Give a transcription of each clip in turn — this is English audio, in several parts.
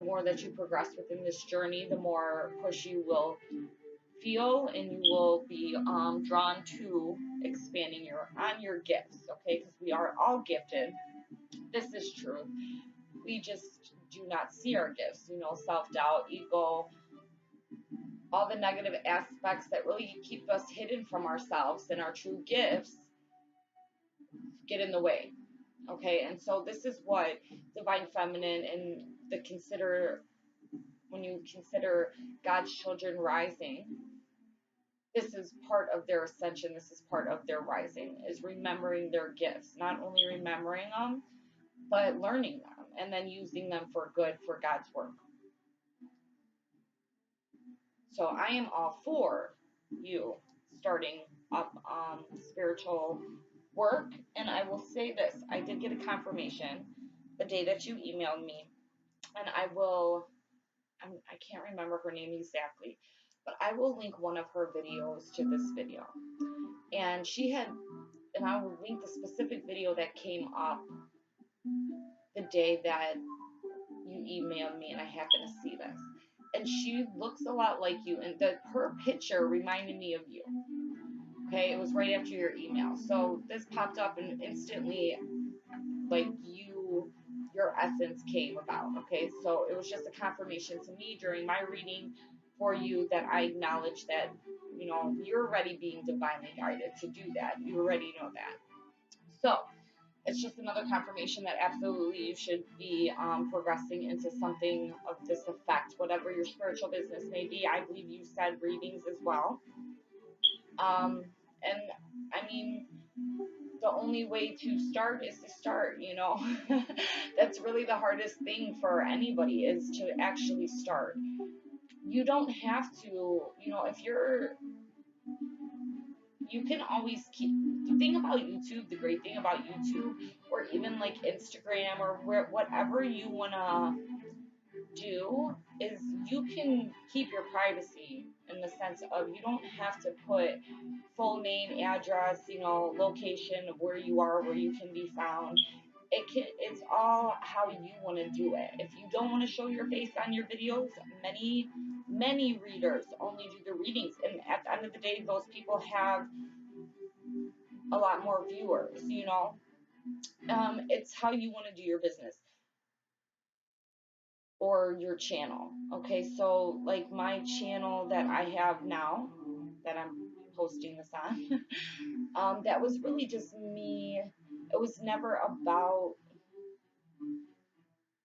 more that you progress within this journey, the more push you will feel, and you will be drawn to expanding your gifts. Okay, because we are all gifted. This is true. We just do not see our gifts. You know, self-doubt, ego, all the negative aspects that really keep us hidden from ourselves and our true gifts get in the way. Okay, and so this is what divine feminine and the consider when you consider God's children rising, this is part of their ascension, this is part of their rising, is remembering their gifts, not only remembering them but learning them and then using them for good, for God's work. So I am all for you starting up spiritual work. And I will say this, I did get a confirmation the day that you emailed me, and I can't remember her name exactly, but I will link one of her videos to this video. And I will link the specific video that came up the day that you emailed me, and I happened to see this. And she looks a lot like you, and her picture reminded me of you. Okay, it was right after your email. So this popped up, and instantly, like, your essence came about. Okay, so it was just a confirmation to me during my reading for you that I acknowledge that, you know, you're already being divinely guided to do that. You already know that. So it's just another confirmation that absolutely you should be progressing into something of this effect, whatever your spiritual business may be. I believe you said readings as well. And I mean, the only way to start is to start, you know. That's really the hardest thing for anybody, is to actually start. You don't have to, you know, you can always keep, the thing about YouTube, the great thing about YouTube, or even like Instagram, or whatever you want to do, is you can keep your privacy, in the sense of you don't have to put full name, address, you know, location of where you are, where you can be found. It's all how you want to do it. If you don't want to show your face on your videos, many readers only do the readings, and at the end of the day, those people have a lot more viewers, you know. It's how you want to do your business or your channel. Okay, so like my channel that I have now, that I'm posting this on, that was really just me. It was never about,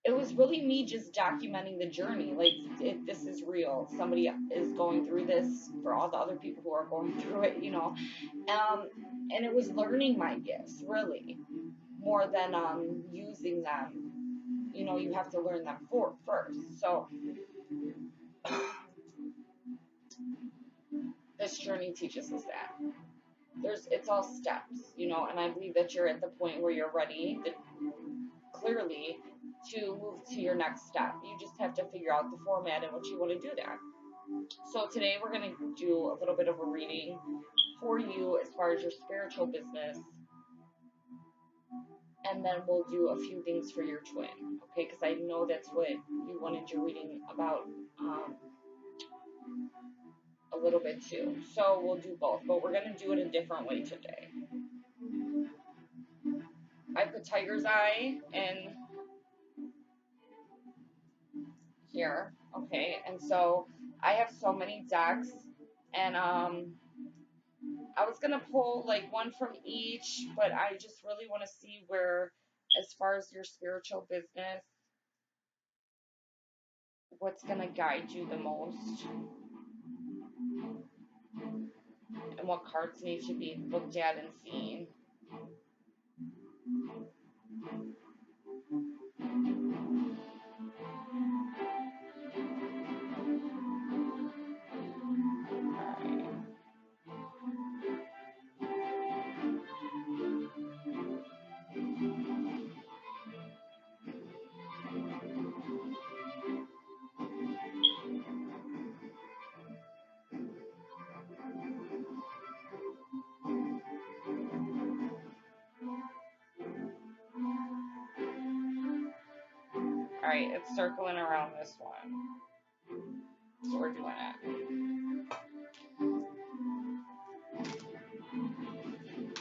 it was really me just documenting the journey. Like, this is real. Somebody is going through this, for all the other people who are going through it, you know. And it was learning my gifts, really, more than using them. You know, you have to learn them first. So this journey teaches us that. It's all steps, you know, and I believe that you're at the point where you're ready clearly to move to your next step. You just have to figure out the format and what you want to do there. So today we're going to do a little bit of a reading for you as far as your spiritual business, and then we'll do a few things for your twin, okay, because I know that's what you wanted your reading about a little bit too. So we'll do both, but we're going to do it a different way today. I put tiger's eye in here, okay, and so I have so many decks, and I was gonna pull like one from each, but I just really want to see where, as far as your spiritual business, what's gonna guide you the most, and what cards need to be looked at and seen. Alright, it's circling around this one. So we're doing it.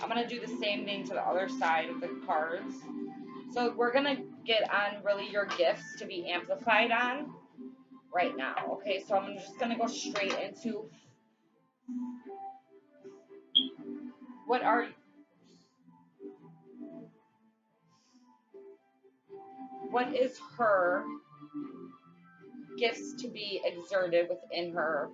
I'm going to do the same thing to the other side of the cards. So we're going to get on really your gifts to be amplified on right now. Okay, so I'm just going to go straight into what is her gifts to be exerted within her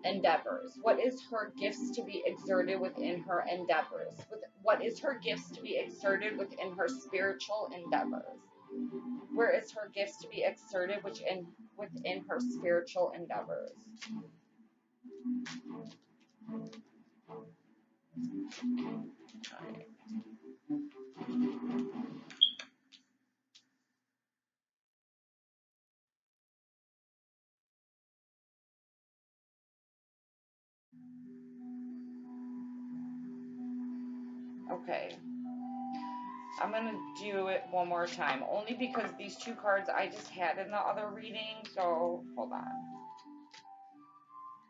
endeavors? What is her gifts to be exerted within her endeavors? What is her gifts to be exerted within her spiritual endeavors? Where is her gifts to be exerted within her spiritual endeavors? Okay. I'm going to do it one more time, only because these two cards I just had in the other reading, so hold on.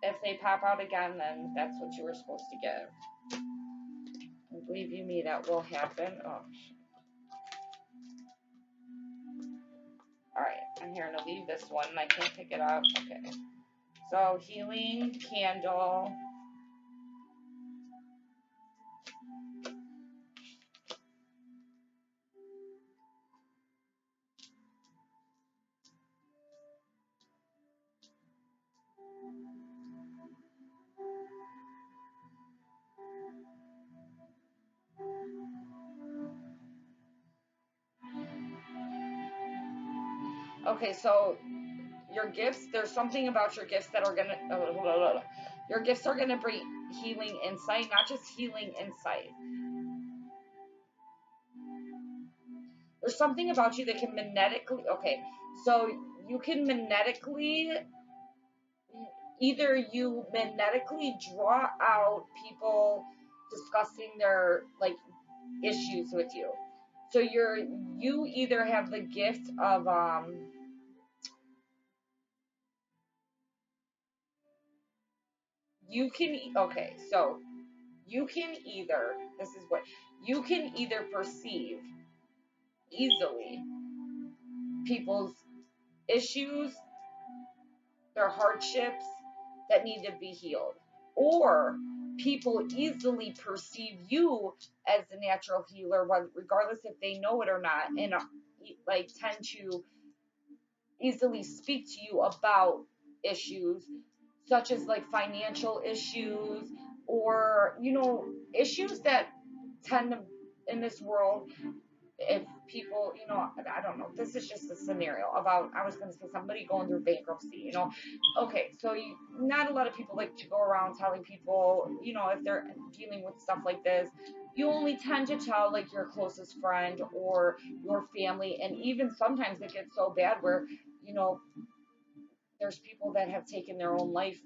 If they pop out again, then that's what you were supposed to give. And believe you me, that will happen. Oh, shit. Alright, I'm here to leave this one, and I can't pick it up. Okay. So, healing, candle. Okay, so your gifts, there's something about your gifts that are going to, your gifts are going to bring healing insight, not just healing insight. There's something about you that can magnetically, okay, so you can magnetically, either you magnetically draw out people discussing their, like, issues with you. So you either have the gift of, you can, okay, so you can either, this is what, you can either perceive easily people's issues, their hardships that need to be healed, or people easily perceive you as the natural healer, regardless if they know it or not, and like tend to easily speak to you about issues such as like financial issues, or issues that tend to, in this world, if people, I don't know, this is just a scenario about, I was going to say somebody going through bankruptcy, okay, so not a lot of people like to go around telling people, if they're dealing with stuff like this. You only tend to tell like your closest friend or your family, and even sometimes it gets so bad where, there's people that have taken their own life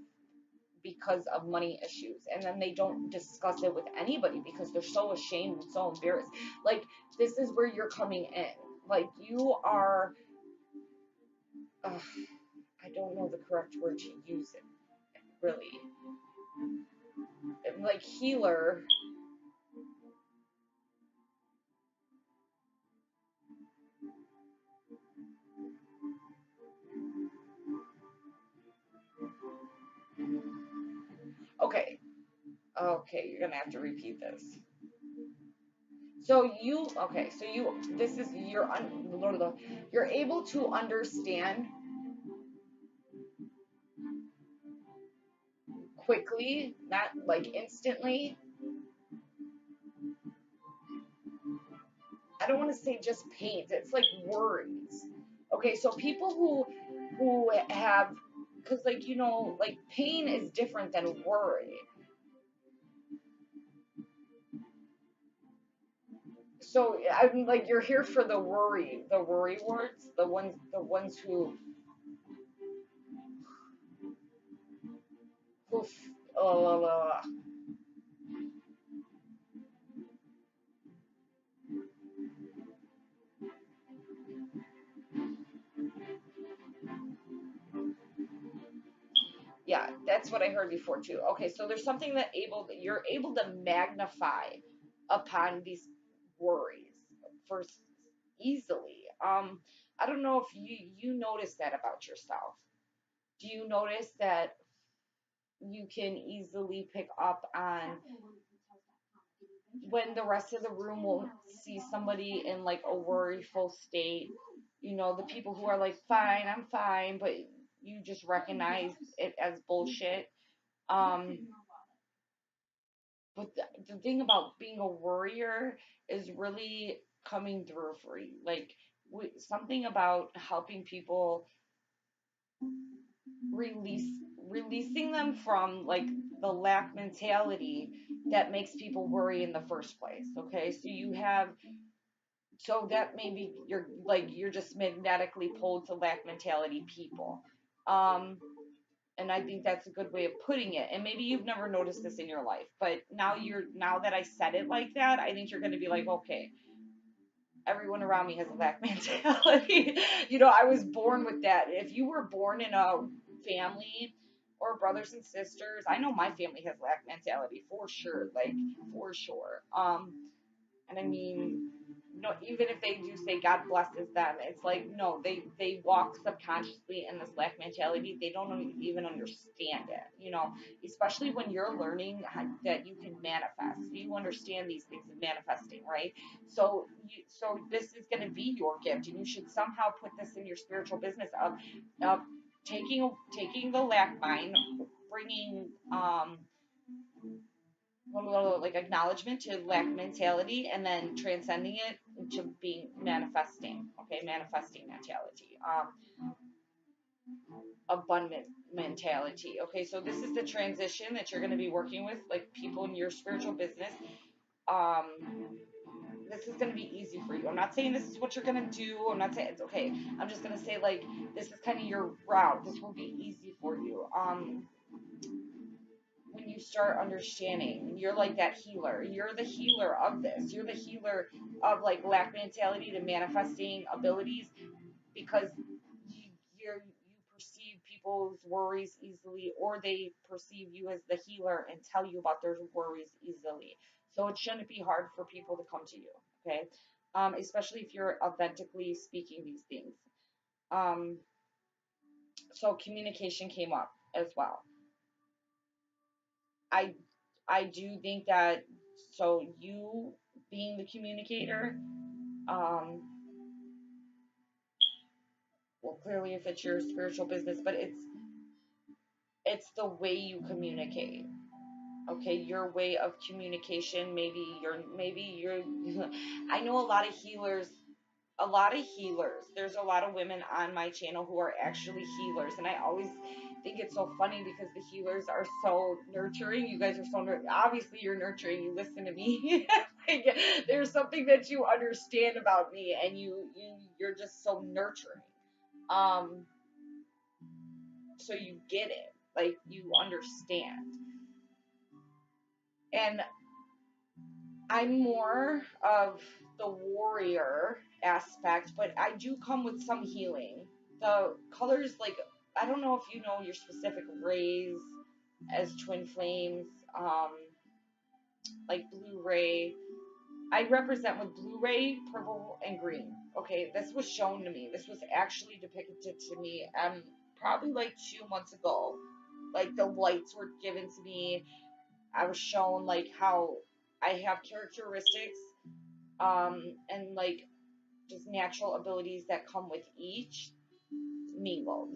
because of money issues, and then they don't discuss it with anybody because they're so ashamed and so embarrassed. Like, this is where you're coming in. Like, you are, I don't know the correct word to use it, really. Like, healer. Okay, you're gonna have to repeat this. So this is you're able to understand quickly, not like instantly. I don't want to say just pains. It's like worries. Okay, so people who have, because like like pain is different than worry. So I'm like, you're here for the worry words, the ones who uh, Yeah, that's what I heard before too. Okay, so there's something that you're able to magnify upon these worries for easily. I don't know if you notice that about yourself. Do you notice that you can easily pick up on when the rest of the room will see somebody in like a worryful state? You know, the people who are like, fine, I'm fine, but you just recognize it as bullshit. Um, but the thing about being a worrier is really coming through for you. Like, something about helping people release releasing them from like the lack mentality that makes people worry in the first place. Okay, so you have, so that maybe you're just magnetically pulled to lack mentality people. um and I think that's a good way of putting it, and maybe you've never noticed this in your life, but now that I said it like that, I think you're going to be like, okay, everyone around me has a lack mentality. I was born with that. If you were born in a family or brothers and sisters, I know my family has lack mentality for sure, like for sure. And I mean, no, even if they do say God blesses them, it's like no, they walk subconsciously in this lack mentality. They don't even understand it, especially when you're learning that you can manifest. You understand these things of manifesting, right? So this is going to be your gift, and you should somehow put this in your spiritual business of taking the lack mind, bringing like acknowledgement to lack mentality, and then transcending it into being manifesting. Okay, manifesting mentality, abundant mentality. Okay, so this is the transition that you're going to be working with, like people in your spiritual business. um this is going to be easy for you. I'm not saying this is what you're going to do. I'm not saying it's okay. I'm just going to say, like, this is kind of your route. This will be easy for you. When you start understanding, you're like that healer. You're the healer of this. You're the healer of like lack mentality to manifesting abilities, because you perceive people's worries easily, or they perceive you as the healer and tell you about their worries easily. So it shouldn't be hard for people to come to you. Okay, especially if you're authentically speaking these things. Um, so communication came up as well. I I do think that, so you being the communicator, um, well, clearly if it's your spiritual business, but it's the way you communicate. Okay, your way of communication. Maybe you're. I know a lot of healers. There's a lot of women on my channel who are actually healers, and I always think it's so funny because the healers are so nurturing. You guys are so obviously you're nurturing. You listen to me. Like, there's something that you understand about me, and you're just so nurturing. Um, so you get it, like you understand, and I'm more of the warrior aspect, but I do come with some healing. The colors, like, I don't know if you know your specific rays as twin flames, um, like blue ray. I represent with blue ray, purple, and green. Okay, this was shown to me. This was actually depicted to me probably like 2 months ago. Like the lights were given to me. I was shown like how I have characteristics, and like just natural abilities that come with each mingle.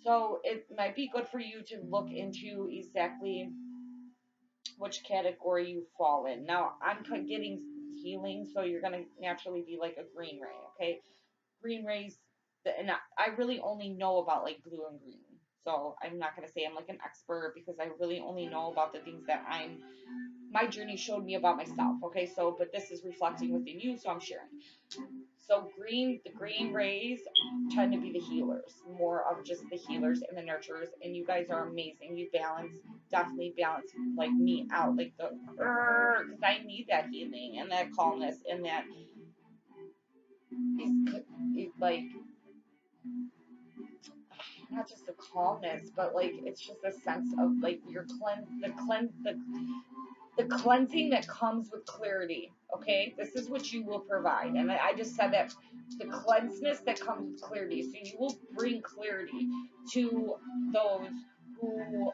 So it might be good for you to look into exactly which category you fall in. Now, I'm getting healing, so you're going to naturally be like a green ray, okay? Green rays, and I really only know about like blue and green. So I'm not going to say I'm like an expert, because I really only know about the things that my journey showed me about myself. Okay, so but this is reflecting within you, so I'm sharing. So the green rays tend to be the healers, more of just the healers and the nurturers, and you guys are amazing. You definitely balance like me out, like because I need that healing and that calmness and that is like, not just a calmness, but like it's just a sense of like your the cleansing that comes with clarity. Okay, this is what you will provide, and I just said that the cleanseness that comes with clarity. So you will bring clarity to those who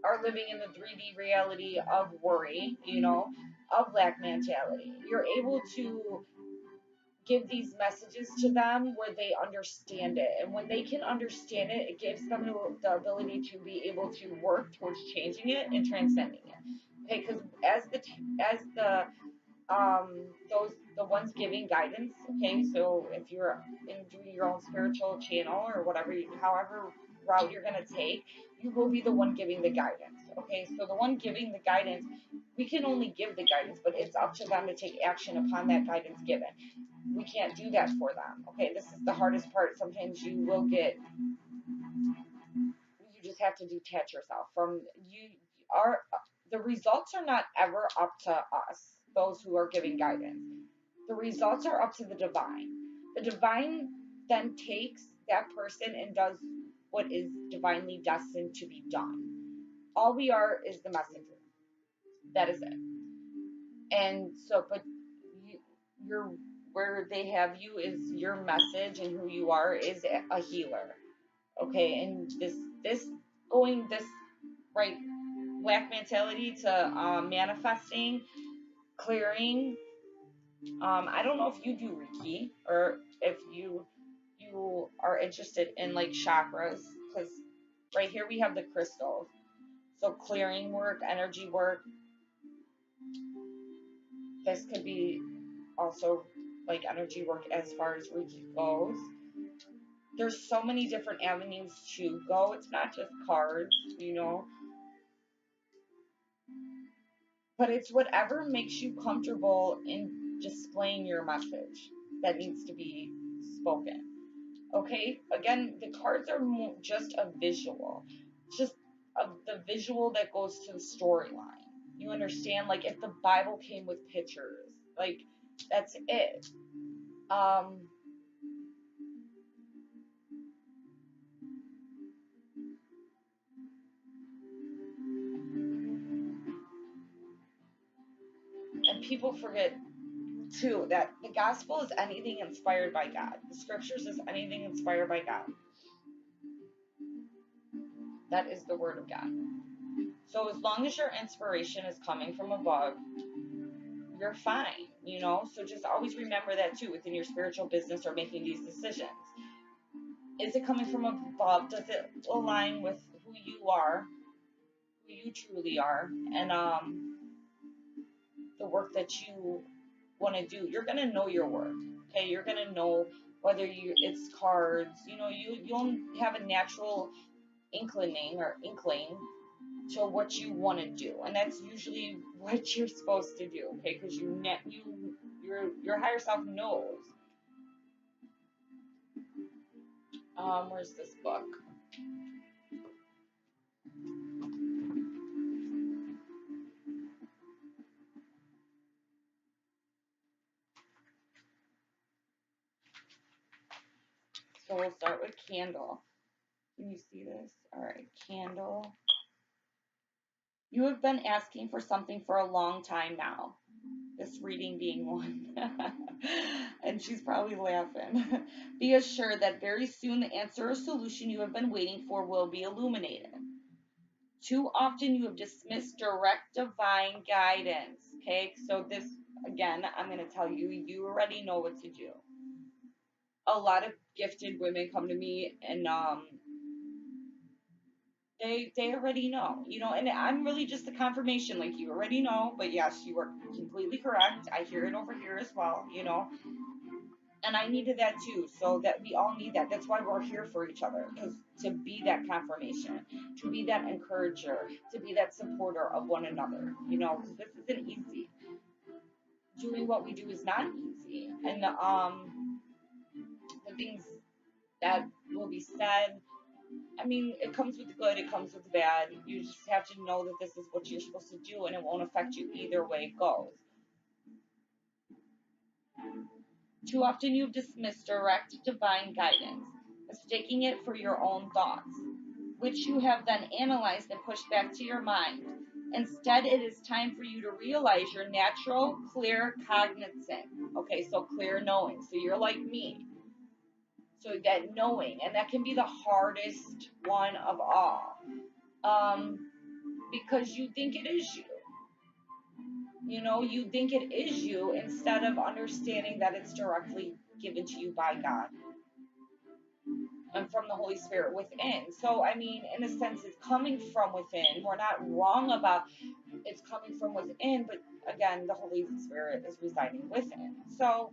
are living in the 3D reality of worry, of lack mentality. You're able to give these messages to them where they understand it. And when they can understand it, it gives them the ability to be able to work towards changing it and transcending it. Okay, because as the ones giving guidance, okay, so if you're doing your own spiritual channel or whatever, however route you're going to take, you will be the one giving the guidance. Okay, so the one giving the guidance, we can only give the guidance, but it's up to them to take action upon that guidance given. We can't do that for them. Okay, this is the hardest part. Sometimes you just have to detach yourself from you. Are the results are not ever up to us, those who are giving guidance. The results are up to the divine. The divine then takes that person and does what is divinely destined to be done. All we are is the messenger. That is it. And so, but you're where they have you is your message, and who you are is a healer. Okay, and this going this right black mentality to manifesting, clearing. I don't know if you do Reiki or if you are interested in like chakras, because right here we have the crystals. So clearing work, energy work. This could be also like energy work as far as Reiki goes. There's so many different avenues to go. It's not just cards, but it's whatever makes you comfortable in displaying your message that needs to be spoken. Okay, again, the cards are just a visual, just the visual that goes to the storyline. You understand? Like if the Bible came with pictures, like that's it. And people forget too that the gospel is anything inspired by God. The scriptures is anything inspired by God. That is the word of God. So as long as your inspiration is coming from above, you're fine, So just always remember that too within your spiritual business or making these decisions. Is it coming from above? Does it align with who you are, who you truly are, and the work that you want to do? You're gonna know your work. Okay, you're gonna know whether it's cards. You'll have a natural inkling to what you want to do, and that's usually what you're supposed to do. Okay, because your higher self knows. Where's this book? So we'll start with candle. Can you see this? All right, candle. You have been asking for something for a long time now. This reading being one. And she's probably laughing. Be assured that very soon the answer or solution you have been waiting for will be illuminated. Too often you have dismissed direct divine guidance. Okay, so this, again, I'm going to tell you, you already know what to do. A lot of gifted women come to me and they already know, and I'm really just the confirmation, like you already know, but yes, you are completely correct. I hear it over here as well, and I needed that too, so that we all need that. That's why we're here for each other, because to be that confirmation, to be that encourager, to be that supporter of one another, because this isn't easy. Doing what we do is not easy, and the things that will be said, I mean, it comes with the good, it comes with the bad. You just have to know that this is what you're supposed to do, and it won't affect you either way it goes. Too often you've dismissed direct divine guidance, mistaking it for your own thoughts, which you have then analyzed and pushed back to your mind. Instead, it is time for you to realize your natural, clear cognizant. Okay, so clear knowing. So you're like me. So that knowing, and that can be the hardest one of all, because you think it is you. You think it is you instead of understanding that it's directly given to you by God and from the Holy Spirit within. So, I mean, in a sense, it's coming from within. We're not wrong about it's coming from within, but again, the Holy Spirit is residing within. So,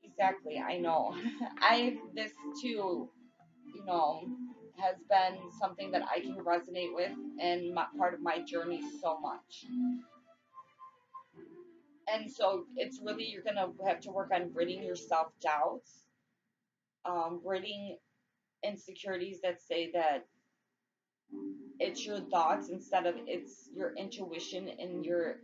exactly, I know. This too, you know, has been something that I can resonate with and part of my journey so much. And so it's really, you're going to have to work on ridding your self doubts, ridding insecurities that say that it's your thoughts instead of it's your intuition and your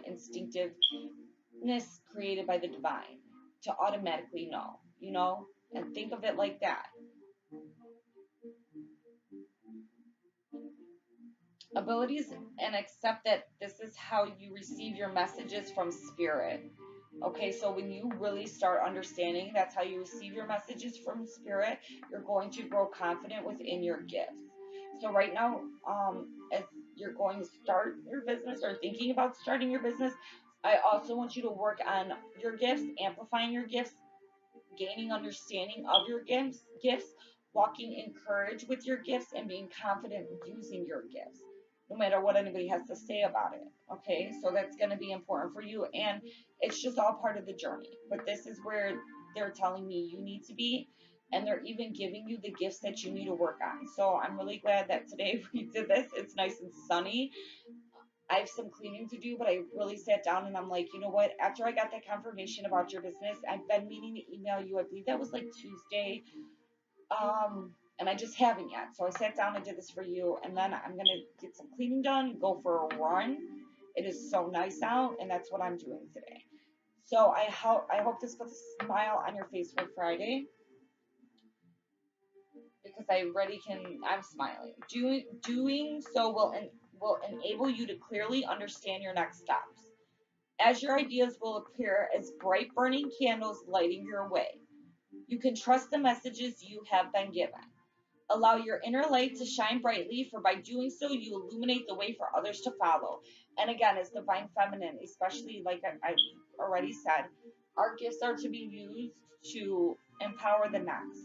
instinctiveness created by the divine to automatically know, and think of it like that. Abilities, and accept that this is how you receive your messages from spirit. Okay, so when you really start understanding that's how you receive your messages from spirit, you're going to grow confident within your gifts. So right now, as you're going to start your business or thinking about starting your business, I also want you to work on your gifts, amplifying your gifts, gaining understanding of your gifts, walking in courage with your gifts, and being confident using your gifts, no matter what anybody has to say about it. Okay, so that's going to be important for you, and it's just all part of the journey. But this is where they're telling me you need to be, and they're even giving you the gifts that you need to work on. So I'm really glad that today we did this. It's nice and sunny. I have some cleaning to do, but I really sat down and I'm like, you know what? After I got that confirmation about your business, I've been meaning to email you. I believe that was like Tuesday. And I just haven't yet. So I sat down and did this for you, and then I'm gonna get some cleaning done, go for a run. It is so nice out, and that's what I'm doing today. So I hope this puts a smile on your face for Friday, because I already can. I'm smiling. Doing so will enable you to clearly understand your next steps, as your ideas will appear as bright burning candles lighting your way. You can trust the messages you have been given. Allow your inner light to shine brightly, for by doing so, you illuminate the way for others to follow. And again, as divine feminine, especially like I've already said, our gifts are to be used to empower the next.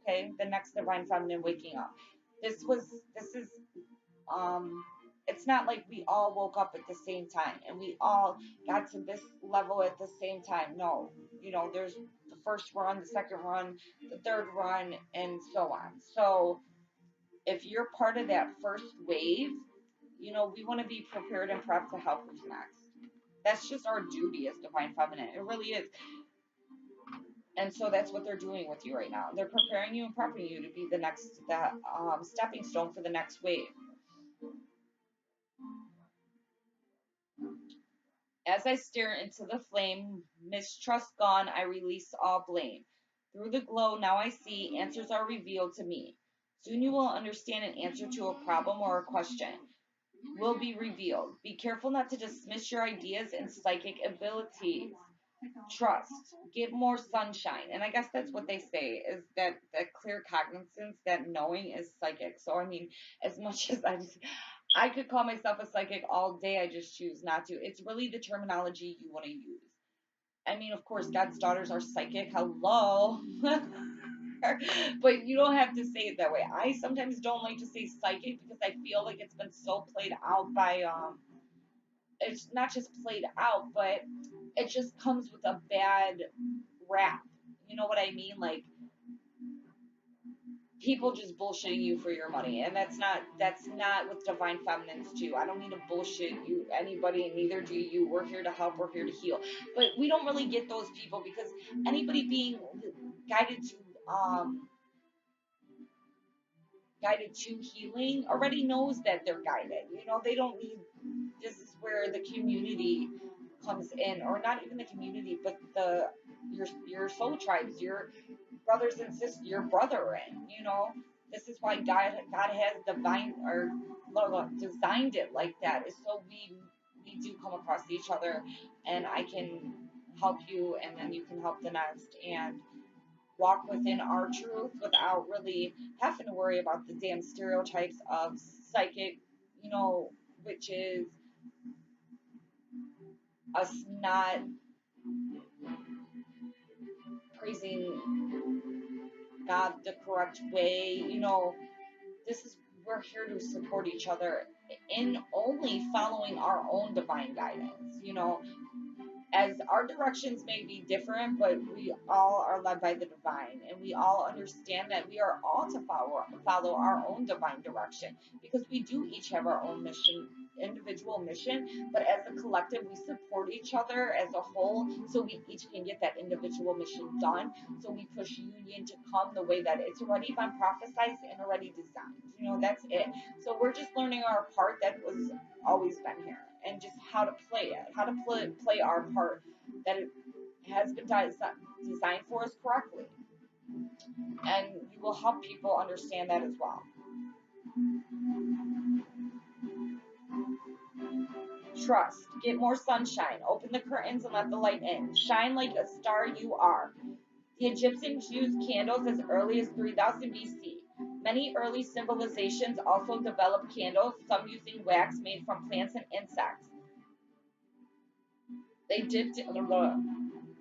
Okay, the next divine feminine waking up. This is um it's not like we all woke up at the same time and we all got to this level at the same time. No, there's the first run, the second run, the third run, and so on. So if you're part of that first wave, we want to be prepared and prepped to help who's next. That's just our duty as divine feminine. It really is. And so that's what they're doing with you right now. They're preparing you and prepping you to be the stepping stone for the next wave. As I stare into the flame, mistrust gone, I release all blame. Through the glow, now I see answers are revealed to me. Soon you will understand an answer to a problem or a question will be revealed. Be careful not to dismiss your ideas and psychic abilities. Trust. Get more sunshine. And I guess that's what they say, is that clear cognizance, that knowing is psychic. So I mean, as much as I could call myself a psychic all day, I just choose not to. It's really the terminology you want to use. I mean, of course, God's daughters are psychic. Hello. But you don't have to say it that way. I sometimes don't like to say psychic because I feel like it's been so played out by it's not just played out, but it just comes with a bad rap. You know what I mean? Like, people just bullshitting you for your money, and that's not what divine feminines do. I don't need to bullshit you anybody, and neither do you. We're here to help, we're here to heal, but we don't really get those people, because anybody being guided to guided to healing already knows that they're guided. They don't need. This is where the community comes in, or not even the community, but the your soul tribes, your brothers and sisters, your brethren. This is why God has divine or designed it like that. Is so we do come across each other, and I can help you, and then you can help the next, and walk within our truth without really having to worry about the damn stereotypes of psychic, which is us not praising God the correct way. This is we're here to support each other in only following our own divine guidance. As our directions may be different, but we all are led by the divine, and we all understand that we are all to follow our own divine direction, because we do each have our own individual mission, but as a collective, we support each other as a whole, so we each can get that individual mission done. So we push union to come the way that it's already been prophesized and already designed. That's it. So we're just learning our part that was always been here, and just how to play it, how to play our part that it has been designed for us correctly. And you will help people understand that as well. Trust. Get more sunshine. Open the curtains and let the light in. Shine like a star you are. The Egyptians used candles as early as 3000 BC. Many early civilizations also developed candles, some using wax made from plants and insects. They dipped.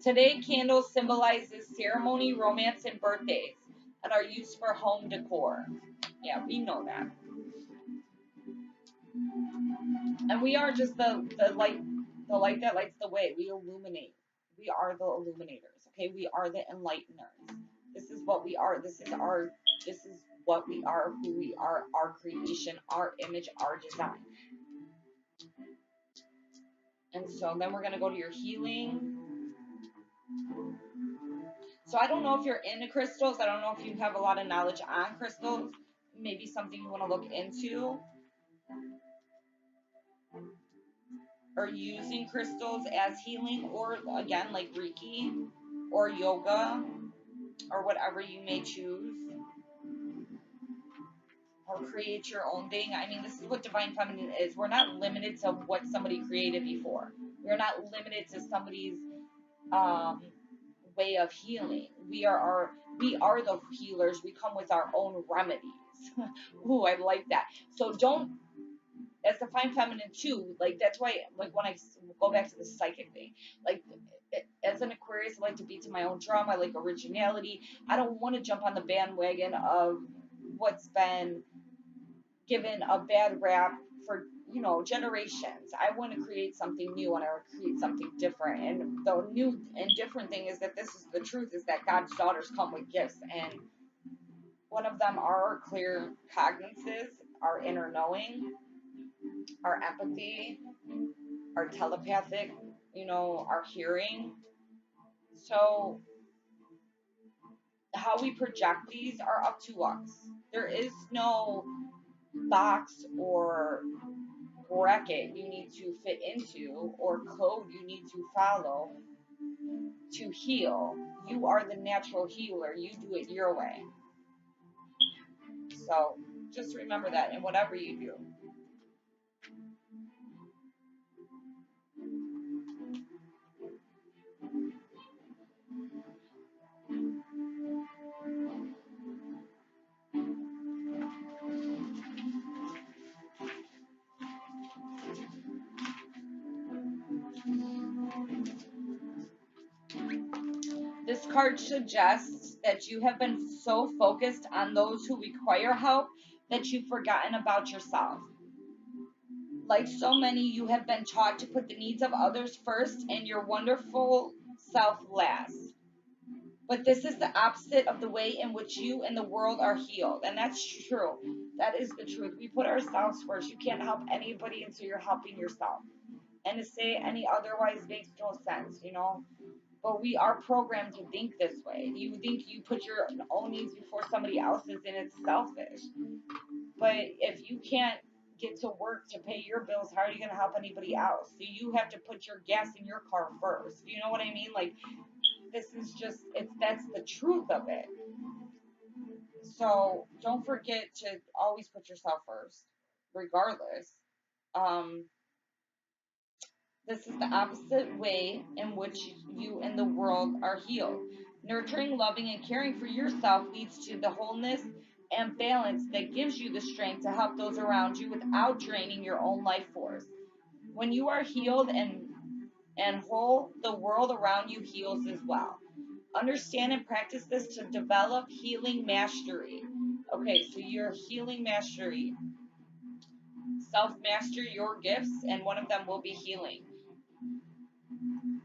Today, candles symbolizes ceremony, romance, and birthdays, and are used for home decor. Yeah, we know that. And we are just the light that lights the way. We illuminate. We are the illuminators. Okay, we are the enlighteners. This is what we are. This is what we are, who we are, our creation, our image, our design. And so then we're gonna go to your healing. So I don't know if you're into crystals. I don't know if you have a lot of knowledge on crystals. Maybe something you want to look into. Or using crystals as healing, or again, like Reiki or yoga or whatever you may choose. Or create your own thing. I mean, this is what Divine Feminine is. We're not limited to what somebody created before. We're not limited to somebody's way of healing. We are the healers. We come with our own remedies. Ooh, I like that. So don't, as Divine Feminine too, like that's why, like when I go back to the psychic thing, like as an Aquarius, I like to beat to my own drum. I like originality. I don't want to jump on the bandwagon of what's been given a bad rap for generations. I want to create something new, and I want to create something different. And the new and different thing is that this is the truth, is that God's daughters come with gifts, and one of them are our clear cognizances, our inner knowing, our empathy, our telepathic, our hearing. So how we project these are up to us. There is no box or bracket you need to fit into, or code you need to follow to heal. You are the natural healer. You do it your way. So just remember that in whatever you do. This card suggests that you have been so focused on those who require help that you've forgotten about yourself. Like so many, you have been taught to put the needs of others first and your wonderful self last. But this is the opposite of the way in which you and the world are healed. And that's true. That is the truth. We put ourselves first. You can't help anybody until you're helping yourself. And to say any otherwise makes no sense, But we are programmed to think this way. You think you put your own needs before somebody else's, and it's selfish. But if you can't get to work to pay your bills, how are you going to help anybody else? So you have to put your gas in your car first. You know what I mean? Like, this is just, that's the truth of it. So don't forget to always put yourself first, regardless. Um, this is the opposite way in which you and the world are healed. Nurturing, loving, and caring for yourself leads to the wholeness and balance that gives you the strength to help those around you without draining your own life force. When you are healed and whole, the world around you heals as well. Understand and practice this to develop healing mastery. Okay, so your healing mastery. Self master your gifts, and one of them will be healing.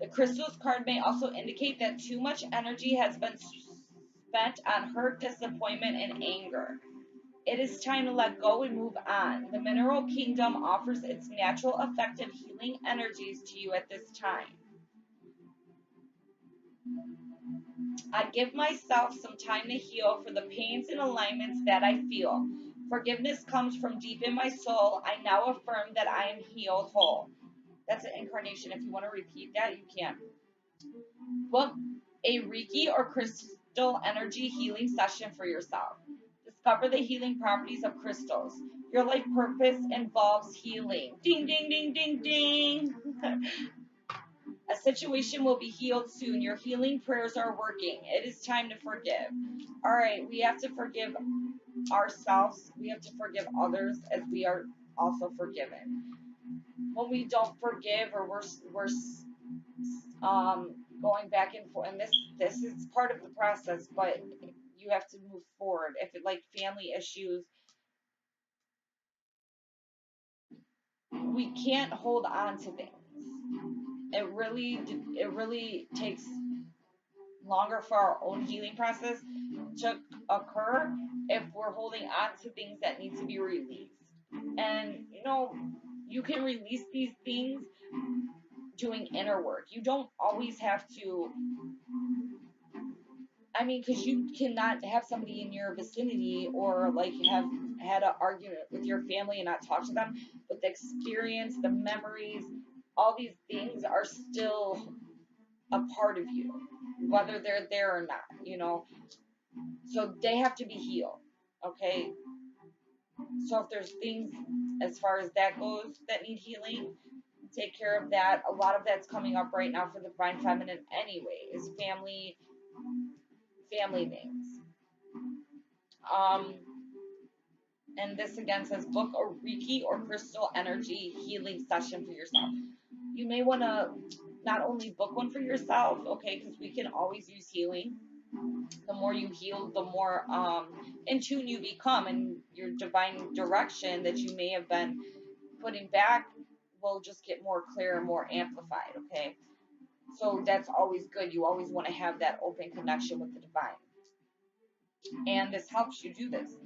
The crystals card may also indicate that too much energy has been spent on hurt, disappointment, and anger. It is time to let go and move on. The mineral kingdom offers its natural, effective healing energies to you at this time. I give myself some time to heal for the pains and alignments that I feel. Forgiveness comes from deep in my soul. I now affirm that I am healed whole. That's an incarnation. If you want to repeat that, you can. Book a Reiki or crystal energy healing session for yourself. Discover the healing properties of crystals. Your life purpose involves healing. Ding, ding, ding, ding, ding. A situation will be healed soon. Your healing prayers are working. It is time to forgive. All right, we have to forgive ourselves. We have to forgive others as we are also forgiven. When we don't forgive, or we're going back and forth, and this is part of the process, but you have to move forward. If it, like family issues, we can't hold on to things. It really takes longer for our own healing process to occur if we're holding on to things that need to be released. And you can release these things doing inner work. You don't always have to, I mean, because you cannot have somebody in your vicinity or like have had an argument with your family and not talk to them, but the experience, the memories, all these things are still a part of you, whether they're there or not. So they have to be healed. Okay. So if there's things as far as that goes that need healing, take care of that. A lot of that's coming up right now for the Divine Feminine anyway, is family things. Um, and this again says book a Reiki or crystal energy healing session for yourself. You may want to not only book one for yourself, okay, because we can always use healing. The more you heal, the more in tune you become, and your divine direction that you may have been putting back will just get more clear and more amplified, okay? So that's always good. You always want to have that open connection with the divine. And this helps you do this.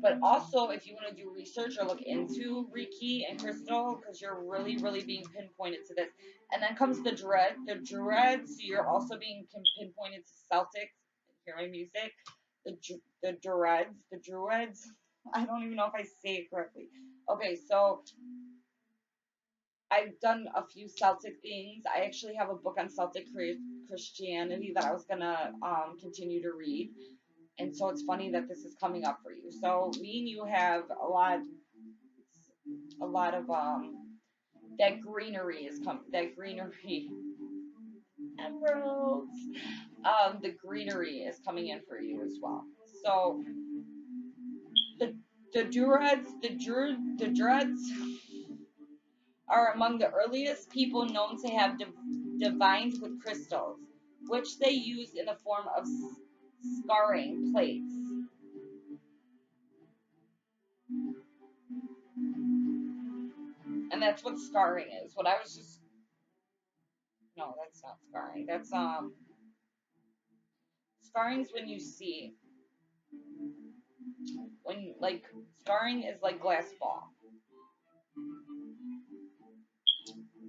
But also, if you want to do research or look into Reiki and crystal, because you're really, really being pinpointed to this. And then comes the dreads. You're also being pinpointed to Celtics. Hear my music. The druids. I don't even know if I say it correctly. Okay, so I've done a few Celtic things. I actually have a book on Celtic Christianity that I was gonna continue to read. And so it's funny that this is coming up for you. So me and you have a lot of that greenery is coming. That greenery, emeralds. The greenery is coming in for you as well. So the druids are among the earliest people known to have divined with crystals, which they used in the form of scarring plates. And that's what scarring is. What I was just No, that's not scarring. That's scarring is when you see, when like scarring is like glass ball.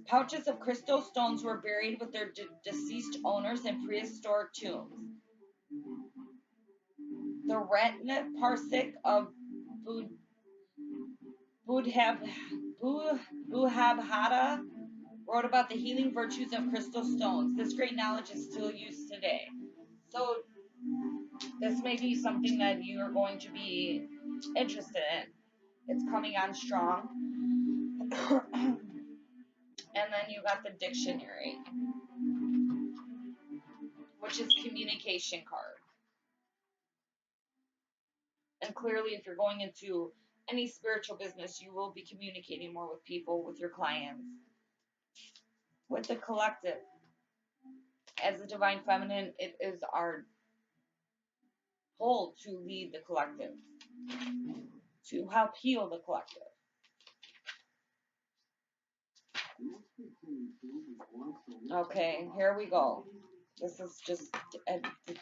Pouches of crystal stones were buried with their deceased owners in prehistoric tombs. The Ratna Parsec of Budhabhata wrote about the healing virtues of crystal stones. This great knowledge is still used today. So this may be something that you are going to be interested in. It's coming on strong. And then you got the dictionary, which is communication card. And clearly, if you're going into any spiritual business, you will be communicating more with people, with your clients, with the collective. As the divine feminine, it is our goal to lead the collective, to help heal the collective. Okay, here we go. This is just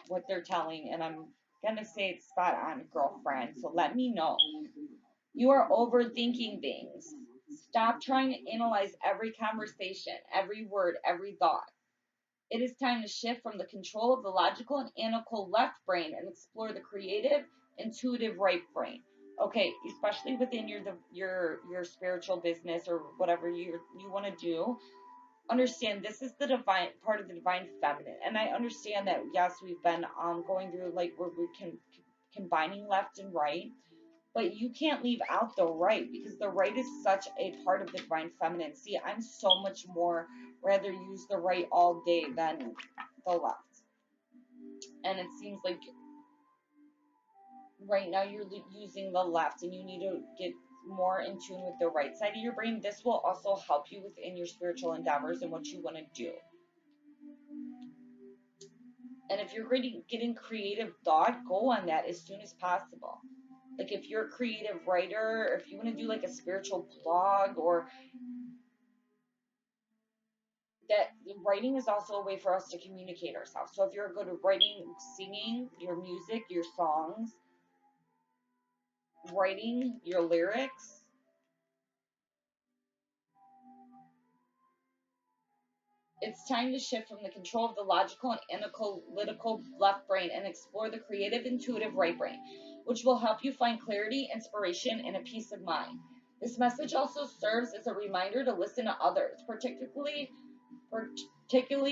what they're telling, and I'm gonna say it's spot on, girlfriend. So let me know. You are overthinking things. Stop trying to analyze every conversation, every word, every thought. It is time to shift from the control of the logical and analytical left brain and explore the creative, intuitive right brain. Okay, especially within your spiritual business or whatever you want to do. Understand this is the divine part of the divine feminine, and I understand that yes, we've been going through like where we can combining left and right, but you can't leave out the right because the right is such a part of the divine feminine. See, I'm so much more rather use the right all day than the left. And it seems like right now you're using the left and you need to get more in tune with the right side of your brain. This will also help you within your spiritual endeavors and what you want to do. And if you're getting creative thought, go on that as soon as possible. Like if you're a creative writer, or if you want to do like a spiritual blog, or that writing is also a way for us to communicate ourselves. So if you're good at writing, singing, your music, your songs, writing your lyrics, it's time to shift from the control of the logical and analytical left brain and explore the creative, intuitive right brain, which will help you find clarity, inspiration, and a peace of mind. This message also serves as a reminder to listen to others, particularly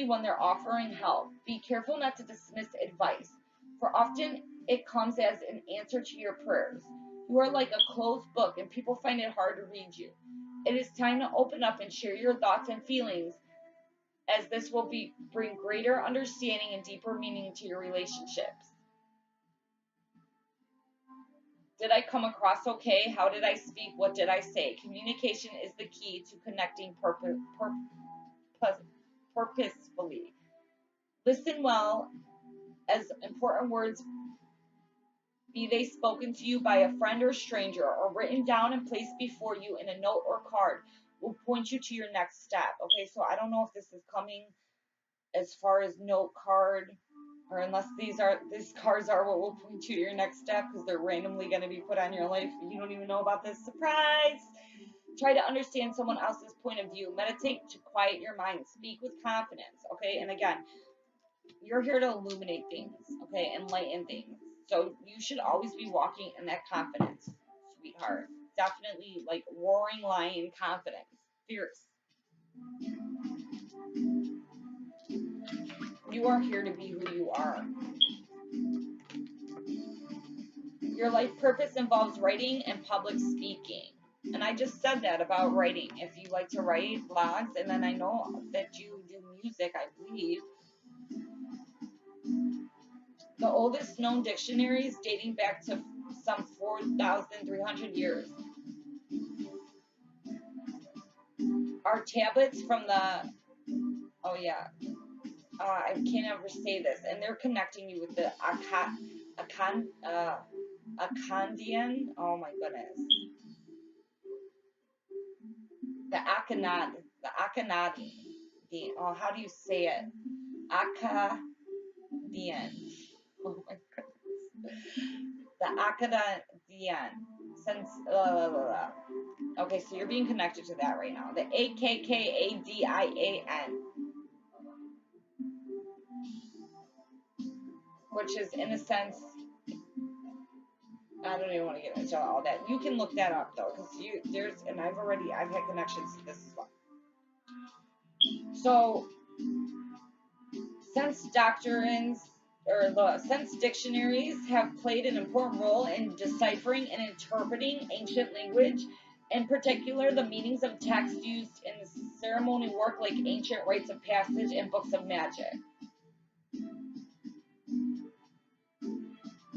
when they're offering help. Be careful not to dismiss advice, for often it comes as an answer to your prayers. You are like a closed book, and people find it hard to read you. It is time to open up and share your thoughts and feelings, as this will bring greater understanding and deeper meaning to your relationships. Did I come across okay? How did I speak? What did I say? Communication is the key to connecting purposefully. Listen well, as important words, be they spoken to you by a friend or stranger, or written down and placed before you in a note or card, will point you to your next step. Okay, so I don't know if this is coming as far as note card, or unless these cards are what will point you to your next step, because they're randomly going to be put on your life. You don't even know about this. Surprise! Try to understand someone else's point of view. Meditate to quiet your mind. Speak with confidence. Okay, and again, you're here to illuminate things. Okay, enlighten things. So you should always be walking in that confidence, sweetheart. Definitely like roaring lion confidence. Fierce. You are here to be who you are. Your life purpose involves writing and public speaking. And I just said that about writing. If you like to write blogs, and then I know that you do music, I believe. The oldest known dictionaries dating back to some 4,300 years are tablets from the, oh yeah, I can't ever say this, and they're connecting you with the Akkadian, oh my goodness, the Akhenaten, oh, how do you say it? Akkadian, oh my goodness, the Akkadian, since, okay, so you're being connected to that right now, the Akkadian, which is in a sense, I don't even want to get into all that. You can look that up though, because I've had connections to this as well. So, since since dictionaries have played an important role in deciphering and interpreting ancient language, in particular the meanings of text used in ceremony work like ancient rites of passage and books of magic.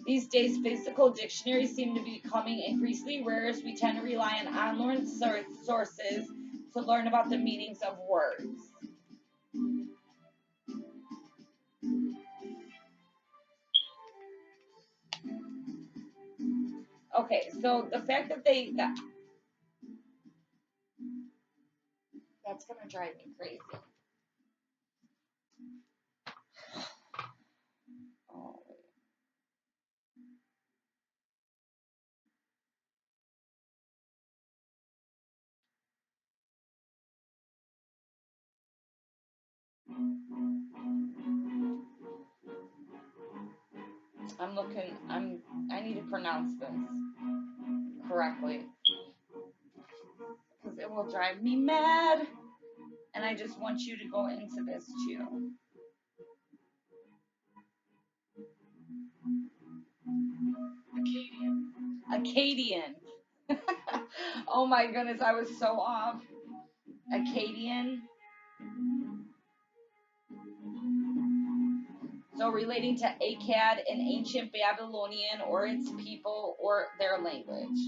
These days, physical dictionaries seem to be becoming increasingly rare as we tend to rely on online sources to learn about the meanings of words. Okay, so the fact that that's gonna drive me crazy. Oh, I need to pronounce this correctly because it will drive me mad. And I just want you to go into this too. Akkadian. Oh my goodness, I was so off. Akkadian. So relating to Akkad, an ancient Babylonian or its people or their language.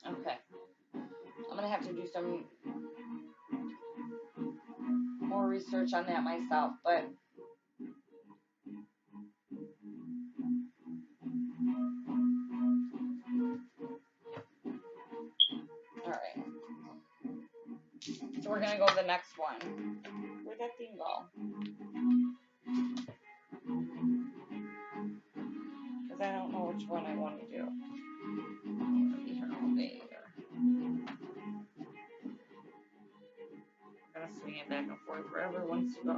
Okay. I'm gonna have to do some more research on that myself, but all right. So we're gonna go to the next one. Where'd that thing go? Because I don't know which one I want to do. I'm gonna be here all day either. I'm gonna swing it back and forth wherever it wants to go.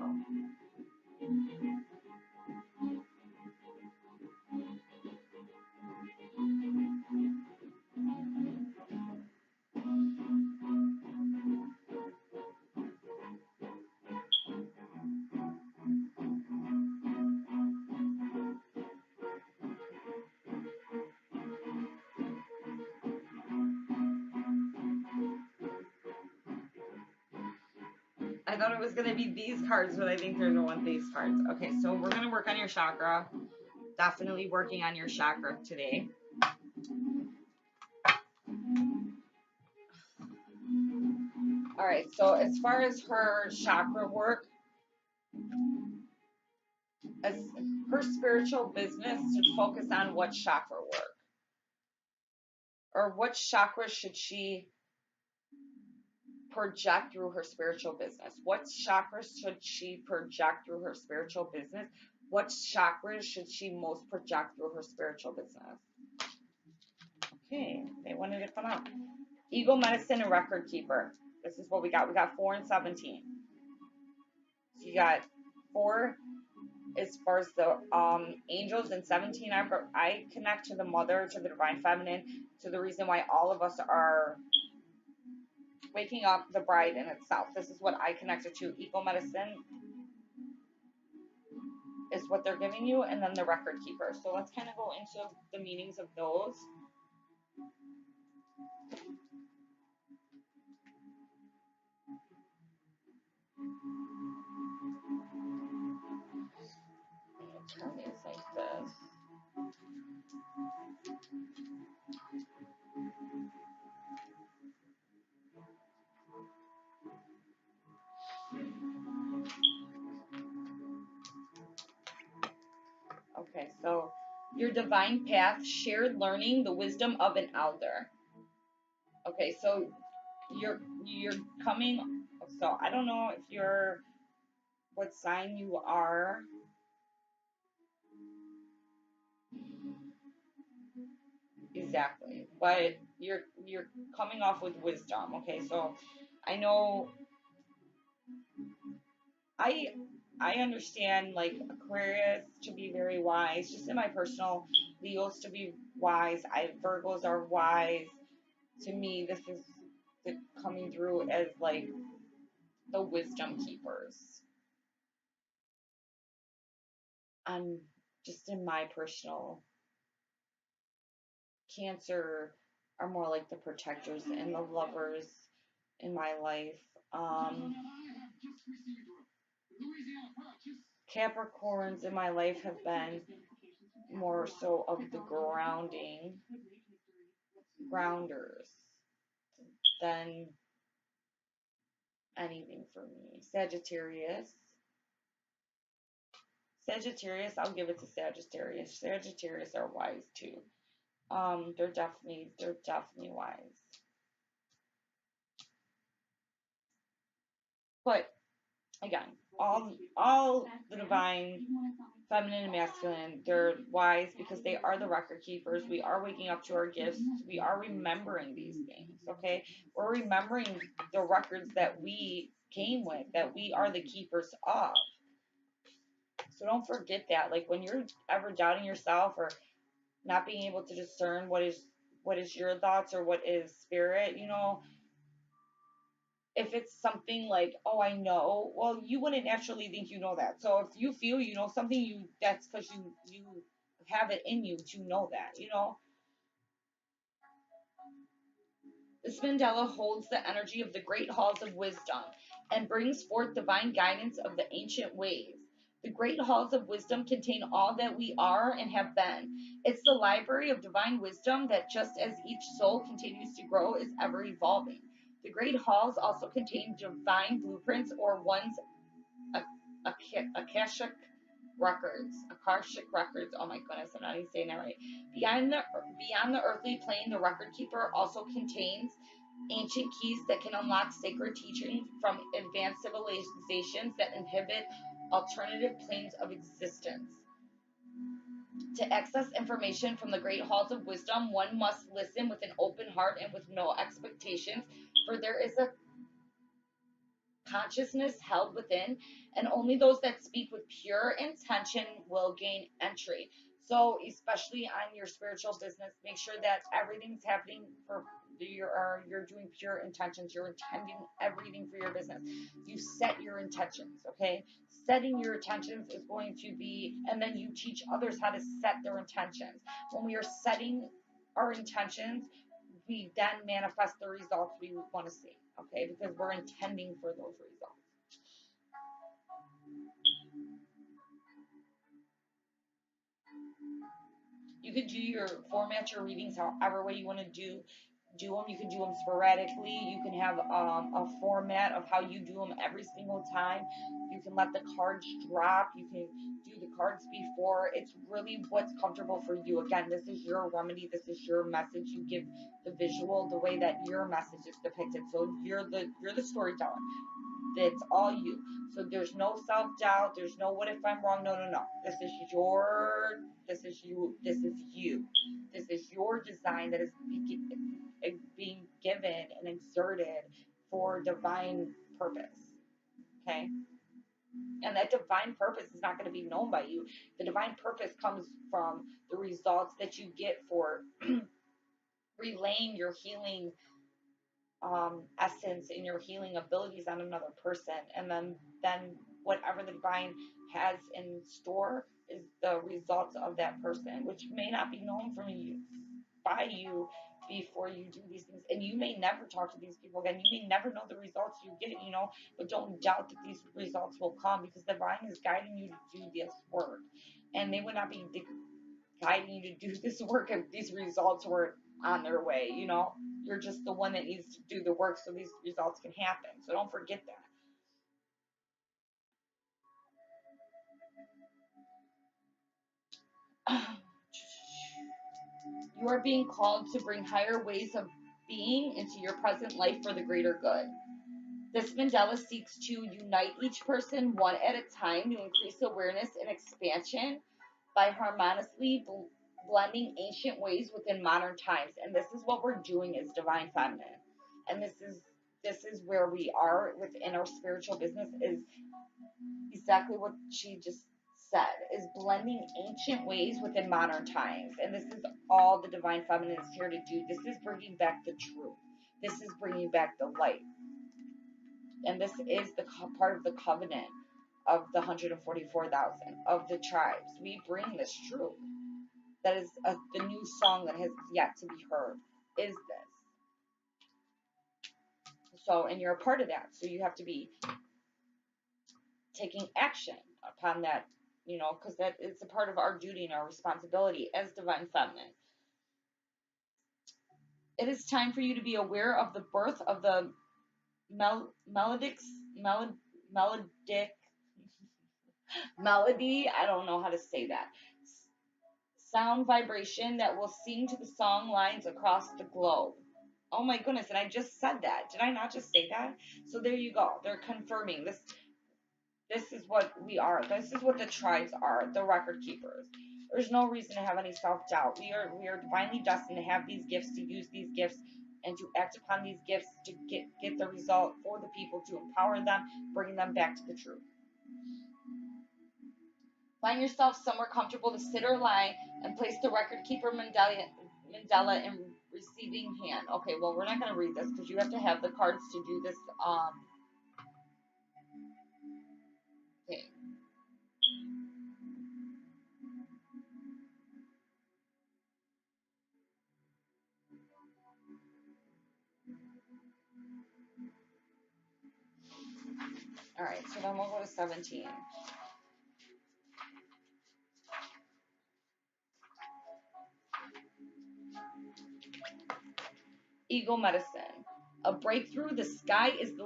I thought it was going to be these cards, but I think they're going to want these cards. Okay, so we're going to work on your chakra. Definitely working on your chakra today. All right, so as far as her chakra work, as her spiritual business should focus on what chakra work, or what chakra should she project through her spiritual business? What chakras should she project through her spiritual business? What chakras should she most project through her spiritual business? Okay, they wanted to come out. Ego medicine and record keeper. This is what we got. We got 4 and 17. So you got 4 as far as the angels, and 17 I connect to the mother, to the divine feminine, to the reason why all of us are waking up, the bride in itself. This is what I connected to. Ego medicine is what they're giving you, and then the record keeper. So let's kind of go into the meanings of those. Turn these like this. Okay, so your divine path, shared learning, the wisdom of an elder. Okay, so you're coming. So I don't know if you're what sign you are. exactly. But you're coming off with wisdom, okay? So I know I I understand like Aquarius to be very wise, just in my personal, Leos to be wise. I Virgos are wise. To me, this is coming through as like the wisdom keepers. I'm just in my personal, Cancer are more like the protectors and the lovers in my life. Um, Capricorns in my life have been more so of the grounders than anything for me. Sagittarius, I'll give it to Sagittarius. Sagittarius are wise too. They're definitely wise. But again, all the divine feminine and masculine, they're wise because they are the record keepers. We are waking up to our gifts. We are remembering these things, okay? We're remembering the records that we came with, that we are the keepers of. So don't forget that. Like when you're ever doubting yourself or not being able to discern what is your thoughts or what is spirit, if it's something like, oh, I know, well, you wouldn't naturally think you know that. So if you feel you know something, that's because you have it in you to know that. This mandala holds the energy of the great halls of wisdom and brings forth divine guidance of the ancient ways. The great halls of wisdom contain all that we are and have been. It's the library of divine wisdom that, just as each soul continues to grow, is ever evolving. The great halls also contain divine blueprints or one's Akashic records. Oh my goodness, I'm not even saying that right. Beyond the earthly plane, the record keeper also contains ancient keys that can unlock sacred teachings from advanced civilizations that inhibit alternative planes of existence. To access information from the great halls of wisdom, one must listen with an open heart and with no expectations, for there is a consciousness held within, and only those that speak with pure intention will gain entry. So, especially on your spiritual business, make sure that everything's happening for you're doing pure intentions. You're intending everything for your business. You set your intentions, okay? Setting your intentions is going to be, and then you teach others how to set their intentions. When we are setting our intentions, we then manifest the results we want to see, okay? Because we're intending for those results. You could format your readings however way you want to do them. You can do them sporadically. You can have a format of how you do them every single time. You can let the cards drop. You can do the cards before. It's really what's comfortable for you. Again, this is your remedy. This is your message. You give the visual the way that your message is depicted. So you're the storyteller. It's all you. So there's no self doubt. There's no what if I'm wrong. No, no, no. This is you. This is you. This is your design that is being given and exerted for divine purpose. Okay. And that divine purpose is not going to be known by you. The divine purpose comes from the results that you get for relaying your healing essence and your healing abilities on another person, and then whatever the divine has in store is the results of that person, which may not be known from you by you before you do these things, and you may never talk to these people again. You may never know the results you get. But don't doubt that these results will come, because the divine is guiding you to do this work, and they would not be guiding you to do this work if these results were on their way. You're just the one that needs to do the work so these results can happen. So don't forget that. You are being called to bring higher ways of being into your present life for the greater good. This mandala seeks to unite each person one at a time to increase awareness and expansion by harmoniously blending ancient ways within modern times. And this is what we're doing as divine feminine. And this is where we are within our spiritual business, is exactly what she just said, is blending ancient ways within modern times. And this is all the divine feminine is here to do. This is bringing back the truth. This is bringing back the light. And this is the part of the covenant of the 144,000 of the tribes. We bring this truth. That is the new song that has yet to be heard, is this. So, and you're a part of that. So you have to be taking action upon that, because that is a part of our duty and our responsibility as divine feminine. It is time for you to be aware of the birth of the melodic melody. I don't know how to say that. Sound vibration that will sing to the song lines across the globe. Oh my goodness, and I just said that. Did I not just say that? So there you go. They're confirming this. This is what we are. This is what the tribes are, the record keepers. There's no reason to have any self-doubt. We are divinely destined to have these gifts, to use these gifts, and to act upon these gifts to get the result for the people, to empower them, bring them back to the truth. Find yourself somewhere comfortable to sit or lie, and place the record keeper mandala in receiving hand. Okay, well, we're not going to read this because you have to have the cards to do this. Okay. All right, so then we'll go to 17. Ego medicine. A breakthrough, the sky is the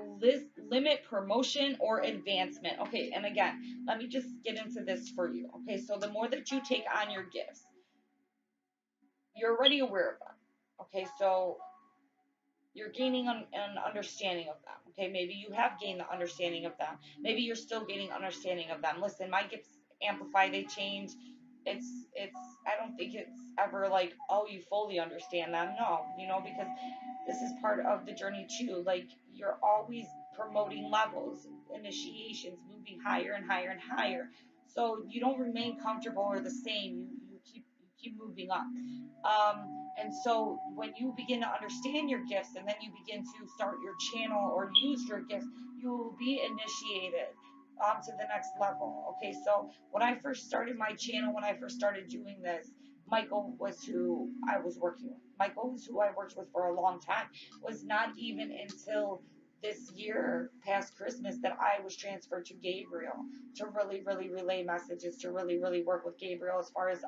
limit, promotion, or advancement. Okay, and again, let me just get into this for you. Okay, so the more that you take on your gifts, you're already aware of them. Okay, so you're gaining an understanding of them. Okay, maybe you have gained the understanding of them. Maybe you're still gaining understanding of them. Listen, my gifts amplify, they change. It's I don't think it's ever like, oh, you fully understand them. No, because this is part of the journey too. Like, you're always promoting levels, initiations, moving higher and higher and higher. So you don't remain comfortable or the same. You keep moving up. And so when you begin to understand your gifts, and then you begin to start your channel or use your gifts, you will be initiated to the next level. Okay, so when I first started my channel, when I first started doing this, Michael was who I was working with. Michael was who I worked with for a long time. It was not even until this year past Christmas that I was transferred to Gabriel to really, really relay messages, to really, really work with Gabriel as far as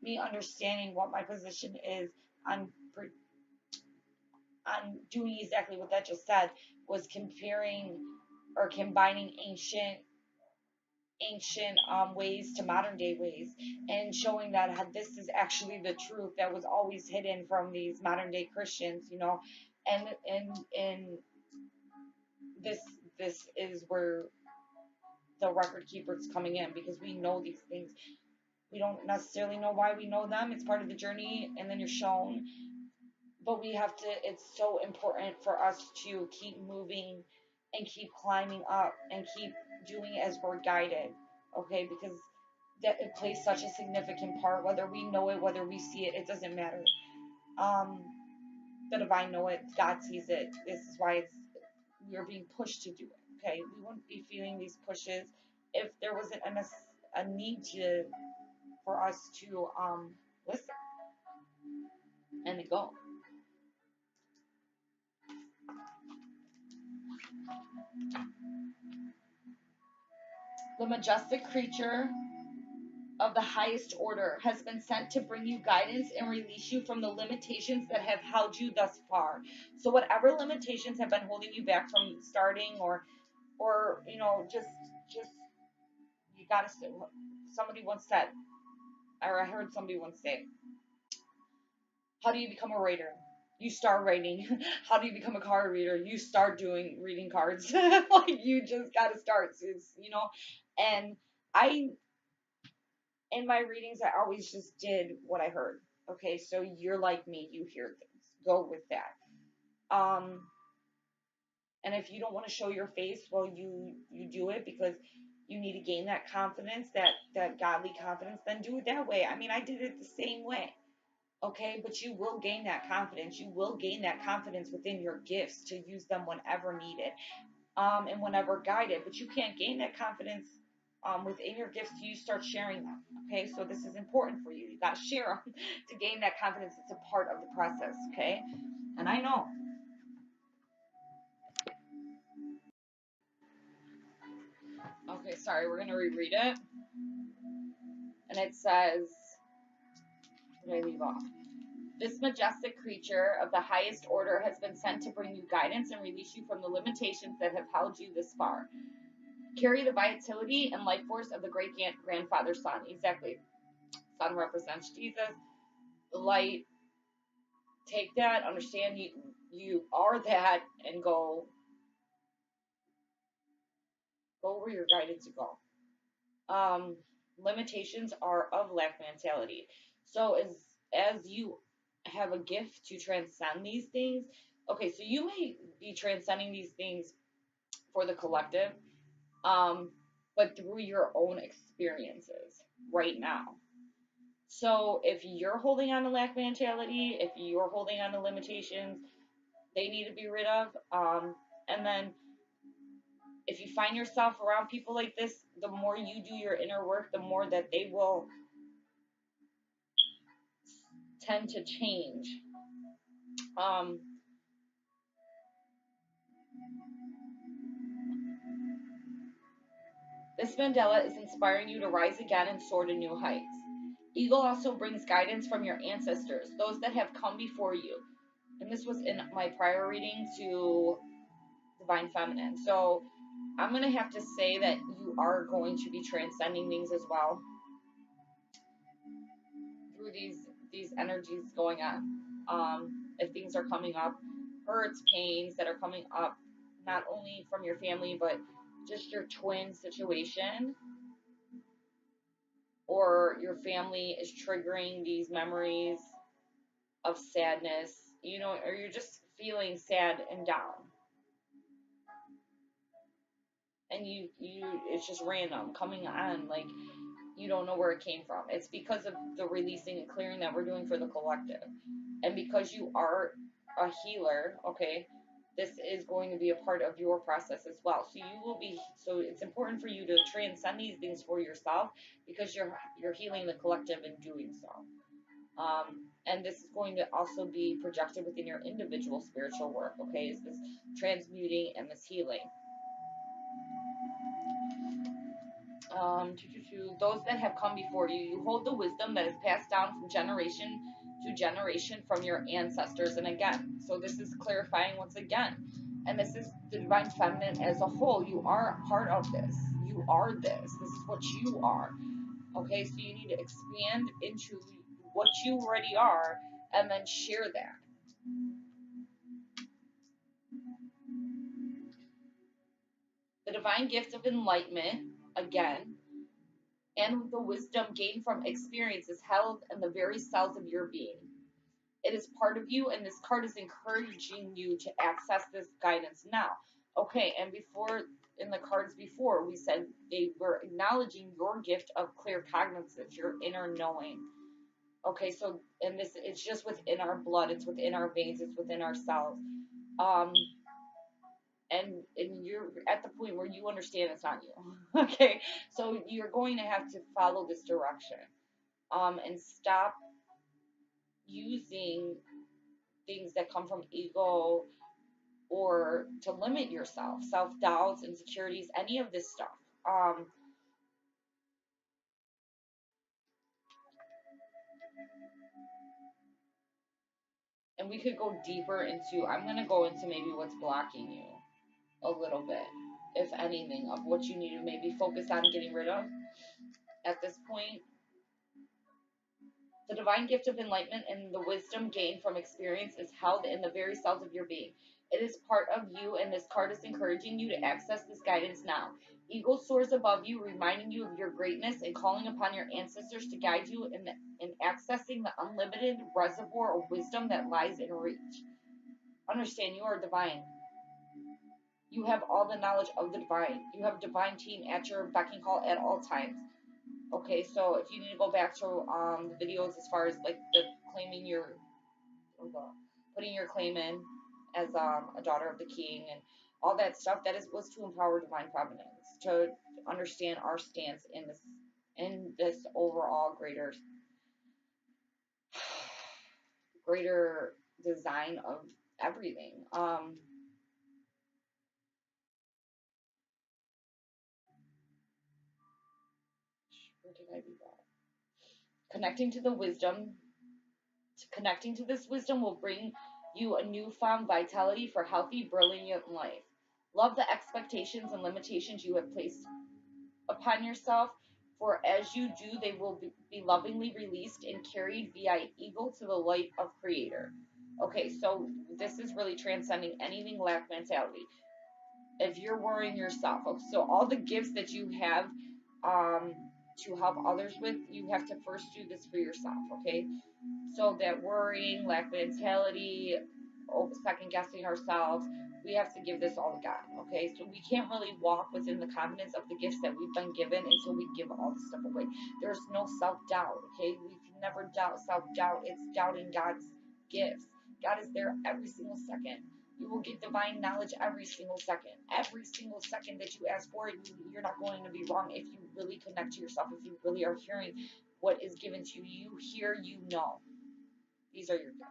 me understanding what my position is on on doing exactly what that just said, was comparing or combining ancient ways to modern day ways, and showing that this is actually the truth that was always hidden from these modern day Christians, and this this is where the record keeper's coming in, because we know these things. We don't necessarily know why we know them. It's part of the journey, and then you're shown. But we have to, it's so important for us to keep moving and keep climbing up and keep doing as we're guided. Okay, because that it plays such a significant part, whether we know it, whether we see it, it doesn't matter. Um, but if I know it, God sees it. This is why we're being pushed to do it. Okay, we wouldn't be feeling these pushes if there wasn't a need for us to listen and go. The majestic creature of the highest order has been sent to bring you guidance and release you from the limitations that have held you thus far. So whatever limitations have been holding you back from starting, or just you gotta. Somebody once said, or I heard somebody once say, how do you become a writer? You start writing. How do you become a card reader? You start doing reading cards. Like, you just gotta start, and I in my readings, I always just did what I heard. Okay, so you're like me, you hear things. Go with that. And if you don't want to show your face, well, you do it because you need to gain that confidence, that godly confidence. Then do it that way. I mean, I did it the same way. Okay, but you will gain that confidence. You will gain that confidence within your gifts to use them whenever needed, and whenever guided. But you can't gain that confidence within your gifts till you start sharing them. Okay, so this is important for you. You got to share them to gain that confidence. It's a part of the process. Okay, and I know. Okay, sorry, we're gonna reread it, and it says, what did I leave off? This majestic creature of the highest order has been sent to bring you guidance and release you from the limitations that have held you this far. Carry the vitality and life force of the great grandfather sun. Exactly. Sun represents Jesus. The light. Take that. Understand you are that, and go where you're guided to go. Um, Limitations are of lack mentality. So as you have a gift to transcend these things, okay, so you may be transcending these things for the collective, um, but through your own experiences right now. So if you're holding on to lack mentality, if you're holding on to limitations, they need to be rid of. And then if you find yourself around people like this, the more you do your inner work, the more that they will tend to change. Um, this Mandela is inspiring you to rise again and soar to new heights. Eagle also brings guidance from your ancestors, those that have come before you. And this was in my prior reading to Divine Feminine. So I'm going to have to say that you are going to be transcending things as well through these energies going on. If things are coming up, hurts, pains that are coming up, not only from your family, but just your twin situation, or your family is triggering these memories of sadness, or you're just feeling sad and down. And it's just random coming on, like you don't know where it came from. It's because of the releasing and clearing that we're doing for the collective. And because you are a healer, okay, this is going to be a part of your process as well. So it's important for you to transcend these things for yourself, because you're healing the collective in doing so. And this is going to also be projected within your individual spiritual work, okay? Is this transmuting and this healing. Those that have come before you, you hold the wisdom that is passed down from generation to generation from your ancestors. And again, so this is clarifying once again, and this is the divine feminine as a whole. You are a part of this. You are this. This is what you are. Okay, so you need to expand into what you already are and then share that. The divine gift of enlightenment, again, and the wisdom gained from experience is held in the very cells of your being. It is part of you, and this card is encouraging you to access this guidance now. Okay, and before, in the cards before, we said they were acknowledging your gift of clear cognizance, your inner knowing. Okay, so, and this, it's just within our blood, it's within our veins, it's within our cells. Um, and you're at the point where you understand it's not you. Okay, so you're going to have to follow this direction, and stop using things that come from ego, or to limit yourself, self-doubts, insecurities, any of this stuff. And we could go deeper into, I'm going to go into maybe what's blocking you a little bit, if anything, of what you need to maybe focus on getting rid of at this point. The divine gift of enlightenment and the wisdom gained from experience is held in the very cells of your being. It is part of you, and this card is encouraging you to access this guidance now. Eagle soars above you, reminding you of your greatness and calling upon your ancestors to guide you in accessing the unlimited reservoir of wisdom that lies in reach. Understand, you are divine. You have all the knowledge of the divine. You have a divine team at your beck and call at all times. Okay, so if you need to go back to the videos as far as like the claiming your, putting your claim in as a daughter of the king and all that stuff, that is was to empower divine providence, to understand our stance in this overall greater design of everything. Where did I do that? Connecting to the wisdom, connecting to this wisdom will bring you a newfound vitality for healthy, brilliant life. Love the expectations and limitations you have placed upon yourself, for as you do, they will be lovingly released and carried via eagle to the light of Creator. Okay, so this is really transcending anything lack mentality. If you're worrying yourself, so all the gifts that you have um, to help others with, you have to first do this for yourself, okay? So that worrying, lack mentality, second guessing ourselves, we have to give this all to God. Okay, so we can't really walk within the confidence of the gifts that we've been given until we give all this stuff away. There's no self doubt. Okay, we can never doubt self doubt. It's doubting God's gifts. God is there every single second. You will get divine knowledge every single second. Every single second that you ask for it, you're not going to be wrong if you really connect to yourself, if you really are hearing what is given to you. You hear, you know. These are your gifts.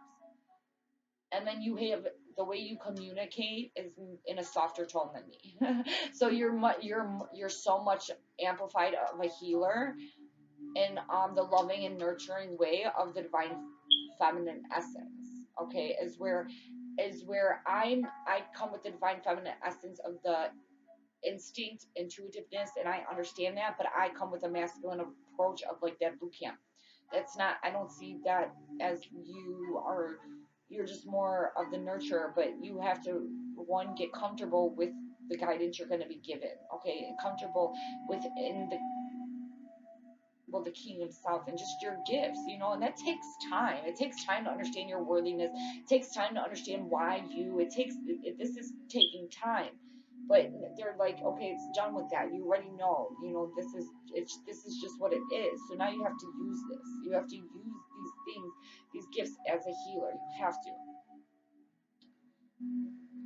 And then you have the way you communicate is in a softer tone than me. So you're so much amplified of a healer in the loving and nurturing way of the divine feminine essence. Okay, is where I come with the divine feminine essence of the instinct, intuitiveness, and I understand that, but I come with a masculine approach of like that boot camp. That's not, I don't see that as you're just more of the nurturer, but you have to, one, get comfortable with the guidance you're going to be given, okay, and comfortable within the king himself and just your gifts, and that takes time. It takes time to understand your worthiness. It takes time to understand why this is taking time. But they're like, okay, it's done with that. You already know, this is just what it is. So now you have to use this. You have to use these things, these gifts as a healer. You have to.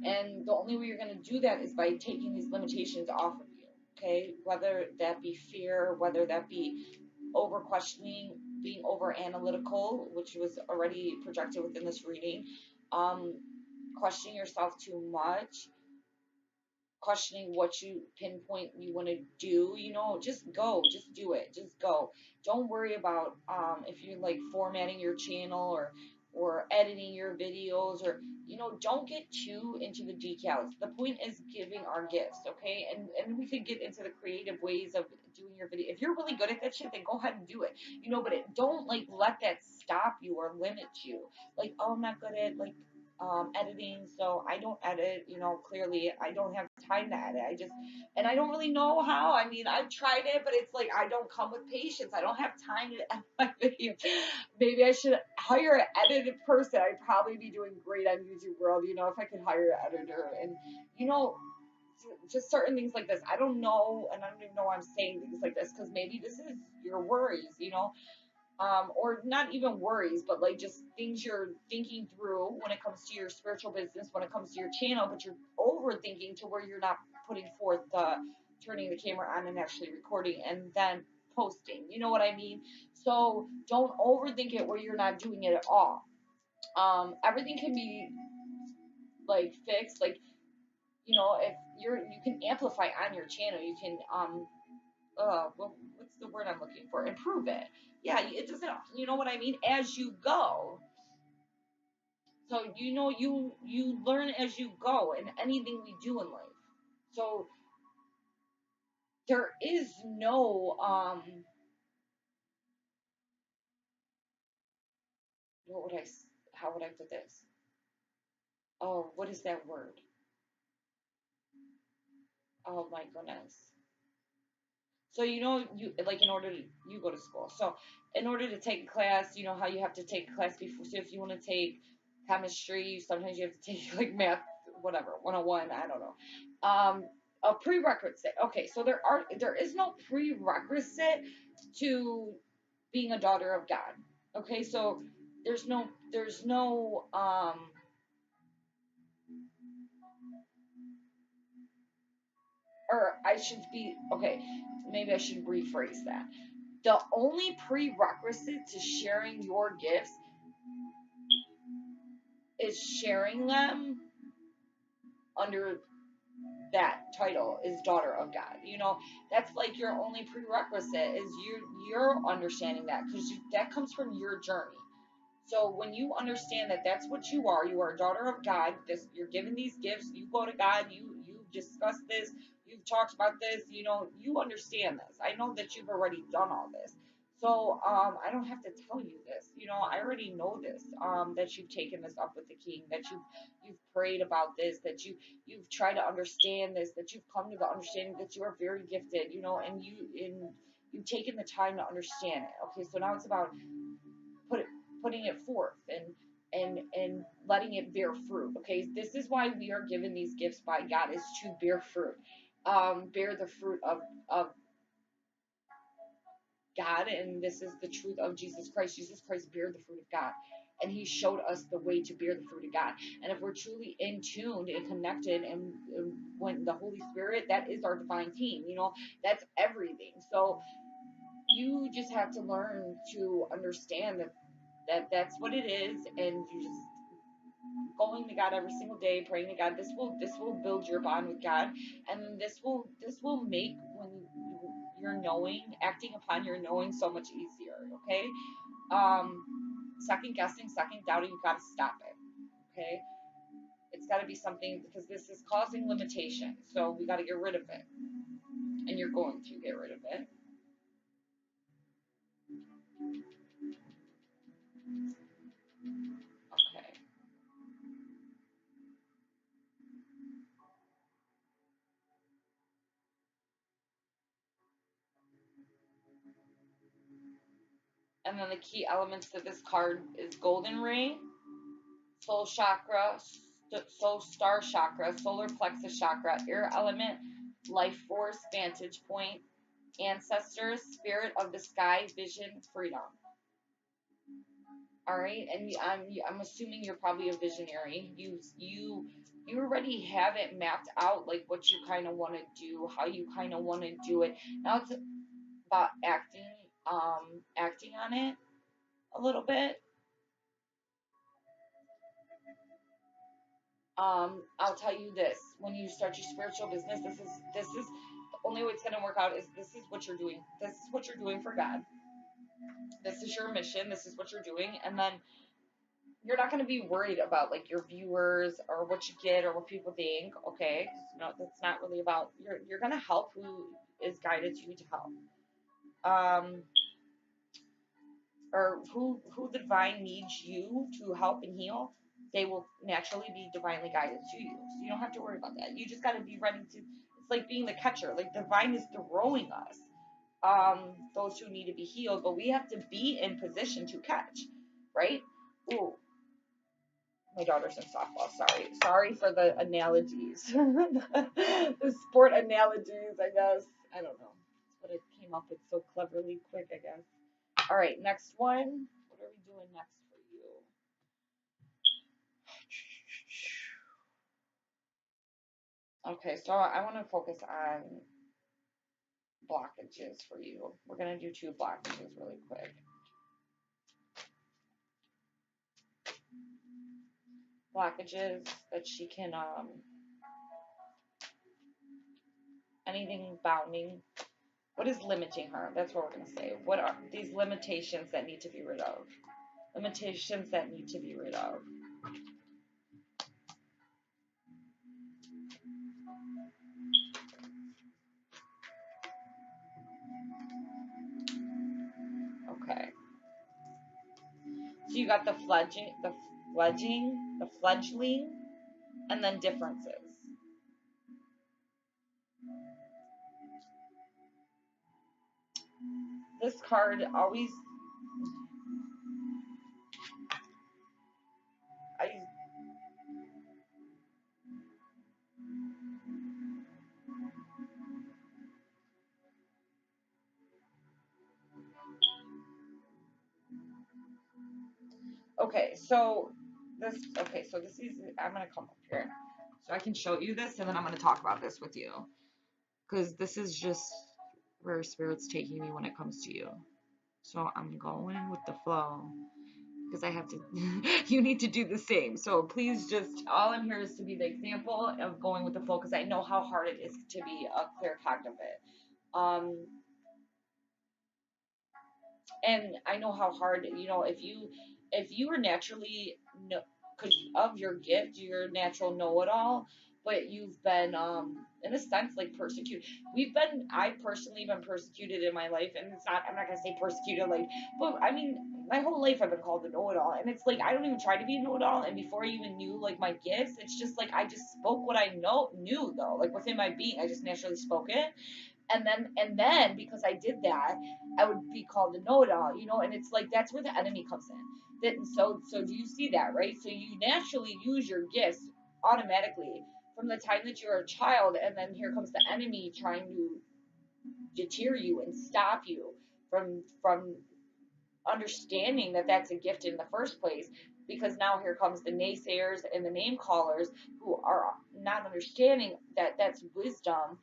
And the only way you're going to do that is by taking these limitations off of you. Okay, whether that be fear, whether that be over questioning, being over analytical, which was already projected within this reading, um, questioning yourself too much, questioning what you pinpoint you want to do, just go, just do it, just go. Don't worry about if you're like formatting your channel or editing your videos, or don't get too into the details. The point is giving our gifts, okay? And we could get into the creative ways of doing your video. If you're really good at that shit, then go ahead and do it, but don't like let that stop you or limit you. Like, oh, I'm not good at like editing, so I don't edit. Clearly I don't have time to edit. And I don't really know how. I mean, I've tried it, but it's like I don't come with patience. I don't have time to edit my video. Maybe I should hire an edited person. I'd probably be doing great on YouTube World. If I could hire an editor, and you know. Just certain things like this. I don't know, and I don't even know why I'm saying things like this, because maybe this is your worries, or not even worries, but like just things you're thinking through when it comes to your spiritual business, when it comes to your channel, but you're overthinking to where you're not putting forth the turning the camera on and actually recording and then posting. You know what I mean? So don't overthink it where you're not doing it at all. Everything can be like fixed, like if you can amplify on your channel, you can well, what's the word I'm looking for? Improve it. Yeah, it doesn't, you know what I mean? As you go. So, you learn as you go in anything we do in life. So, there is no, what would I, how would I put this? Oh, what is that word? Oh my goodness. So you like in order to you go to school. So in order to take a class, you know how you have to take a class before. So if you want to take chemistry, sometimes you have to take like math, whatever, 101. I don't know. A prerequisite. Okay, so there is no prerequisite to being a daughter of God. Okay, so there's no or I should be okay. Maybe I should rephrase that. The only prerequisite to sharing your gifts is sharing them under that title is daughter of God. That's like your only prerequisite is you're understanding that because that comes from your journey. So when you understand that that's what you are a daughter of God. You're given these gifts. You go to God. You've discussed this. You've talked about this. You understand this. I know that you've already done all this. So I don't have to tell you this. I already know this. That you've taken this up with the King. That you've prayed about this. That you've tried to understand this. That you've come to the understanding that you are very gifted. And you've taken the time to understand it. Okay, so now it's about put it, putting it forth and letting it bear fruit. Okay, this is why we are given these gifts by God is to bear fruit, bear the fruit of God, and this is the truth of Jesus Christ. Jesus Christ bear the fruit of God, and He showed us the way to bear the fruit of God. And if we're truly in tuned and connected, and when the Holy Spirit, that is our divine team. That's everything. So you just have to learn to understand that's what it is, and you just going to God every single day, praying to God. This will build your bond with God, and this will make when you're knowing, acting upon your knowing so much easier. Okay, um, second guessing, second doubting, you've got to stop it. Okay, it's got to be something because this is causing limitation, so we got to get rid of it, and you're going to get rid of it. Okay, and then the key elements to this card is golden ray, soul chakra, soul star chakra, solar plexus chakra, air element, life force, vantage point, ancestors, spirit of the sky, vision, freedom. All right, and I'm assuming you're probably a visionary. You already have it mapped out, like what you kind of want to do, how you kind of want to do it. Now it's about acting on it a little bit. I'll tell you this: when you start your spiritual business, this is the only way it's going to work out. Is this is what you're doing? This is what you're doing for God. This is your mission. This is what you're doing, and then you're not going to be worried about like your viewers or what you get or what people think. Okay, no, that's not really about. You're going to help who is guided you to help. Um, or who the divine needs you to help and heal, they will naturally be divinely guided to you. So you don't have to worry about that. You just got to be ready to. It's like being the catcher. Like divine is throwing us those who need to be healed, but we have to be in position to catch, right? Ooh, my daughter's in softball. Sorry for the analogies, the sport analogies. I guess I don't know. That's what it came up with so cleverly quick. I guess. All right, next one. What are we doing next for you? Okay, so I want to focus on blockages for you. We're going to do two blockages really quick. Blockages that she can, anything bounding. What is limiting her? That's what we're going to say. What are these limitations that need to be rid of? Limitations that need to be rid of. Okay. So you got the fledgling, the fledgling. and then differences. This card always, I, okay, so this is, I'm going to come up here so I can show you this, and then I'm going to talk about this with you, because this is just where Spirit's taking me when it comes to you. So I'm going with the flow, because I have to, you need to do the same. So please just, all I'm here is to be the example of going with the flow, because I know how hard it is to be a claircognizant. And I know how hard, if you are naturally, because of your gift, you're a natural know-it-all, but you've been, in a sense, like persecuted. I've personally been persecuted in my life, and I'm not gonna say persecuted, like, but I mean, my whole life I've been called a know-it-all, and it's like, I don't even try to be a know-it-all, and before I even knew, like, my gifts, it's just like, I just spoke what I knew, though, like, within my being, I just naturally spoke it, and then because I did that, I would be called a know-it-all, and it's like that's where the enemy comes in. So do you see that, right? So you naturally use your gifts automatically from the time that you're a child, and then here comes the enemy trying to deter you and stop you from understanding that that's a gift in the first place, because now here comes the naysayers and the name callers who are not understanding that that's wisdom,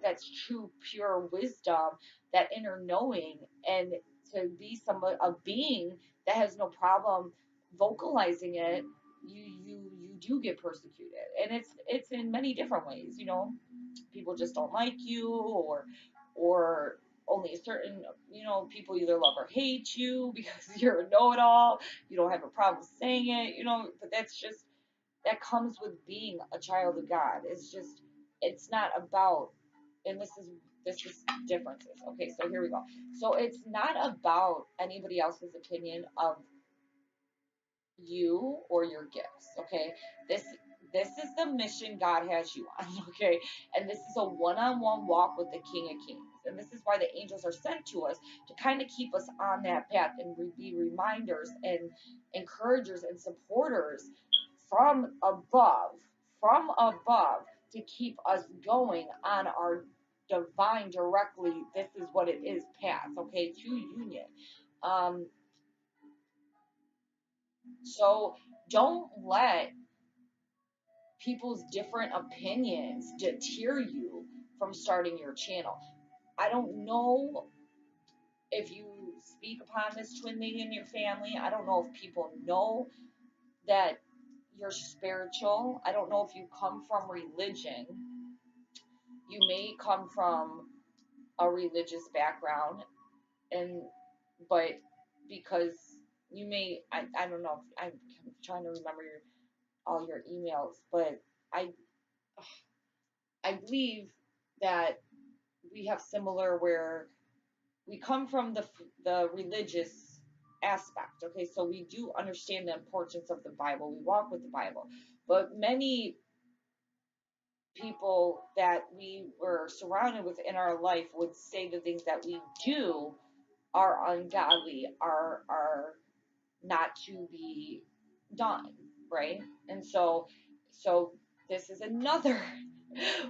that's true pure wisdom, that inner knowing, and to be somebody, a being that has no problem vocalizing it. You do get persecuted, and it's in many different ways. People just don't like you, or only a certain, people either love or hate you because you're a know-it-all. You don't have a problem saying it, but that comes with being a child of God. It's not about, and this is differences. Okay, so here we go. So it's not about anybody else's opinion of you or your gifts. Okay, this this is the mission God has you on. Okay, and this is a one-on-one walk with the King of Kings, and this is why the angels are sent to us, to kind of keep us on that path and be reminders and encouragers and supporters from above, to keep us going on our divine directly, this is what it is, path, okay, to union. um so don't let people's different opinions deter you from starting your channel. I don't know if you speak upon this twin thing in your family. I don't know if people know that you're spiritual. I don't know if you come from religion. You may come from a religious background, and but because you may, I don't know, if I'm trying to remember all your emails, but I I believe that we have similar, where we come from the religious aspect. Okay, so we do understand the importance of the Bible. We walk with the Bible, but many people that we were surrounded with in our life would say the things that we do are ungodly, are not to be done, right? And so this is another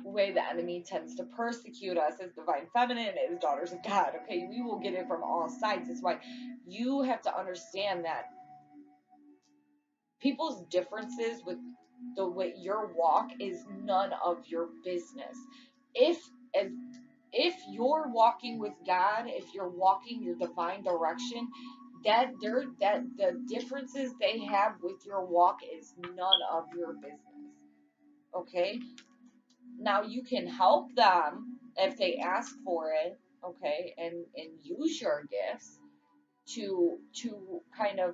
way the enemy tends to persecute us as divine feminine, as daughters of God. Okay, we will get it from all sides. That's why you have to understand that people's differences with the way your walk is none of your business. If as if you're walking with God, if you're walking your divine direction, that the differences they have with your walk is none of your business. Okay? Now you can help them if they ask for it, okay, and use your gifts to kind of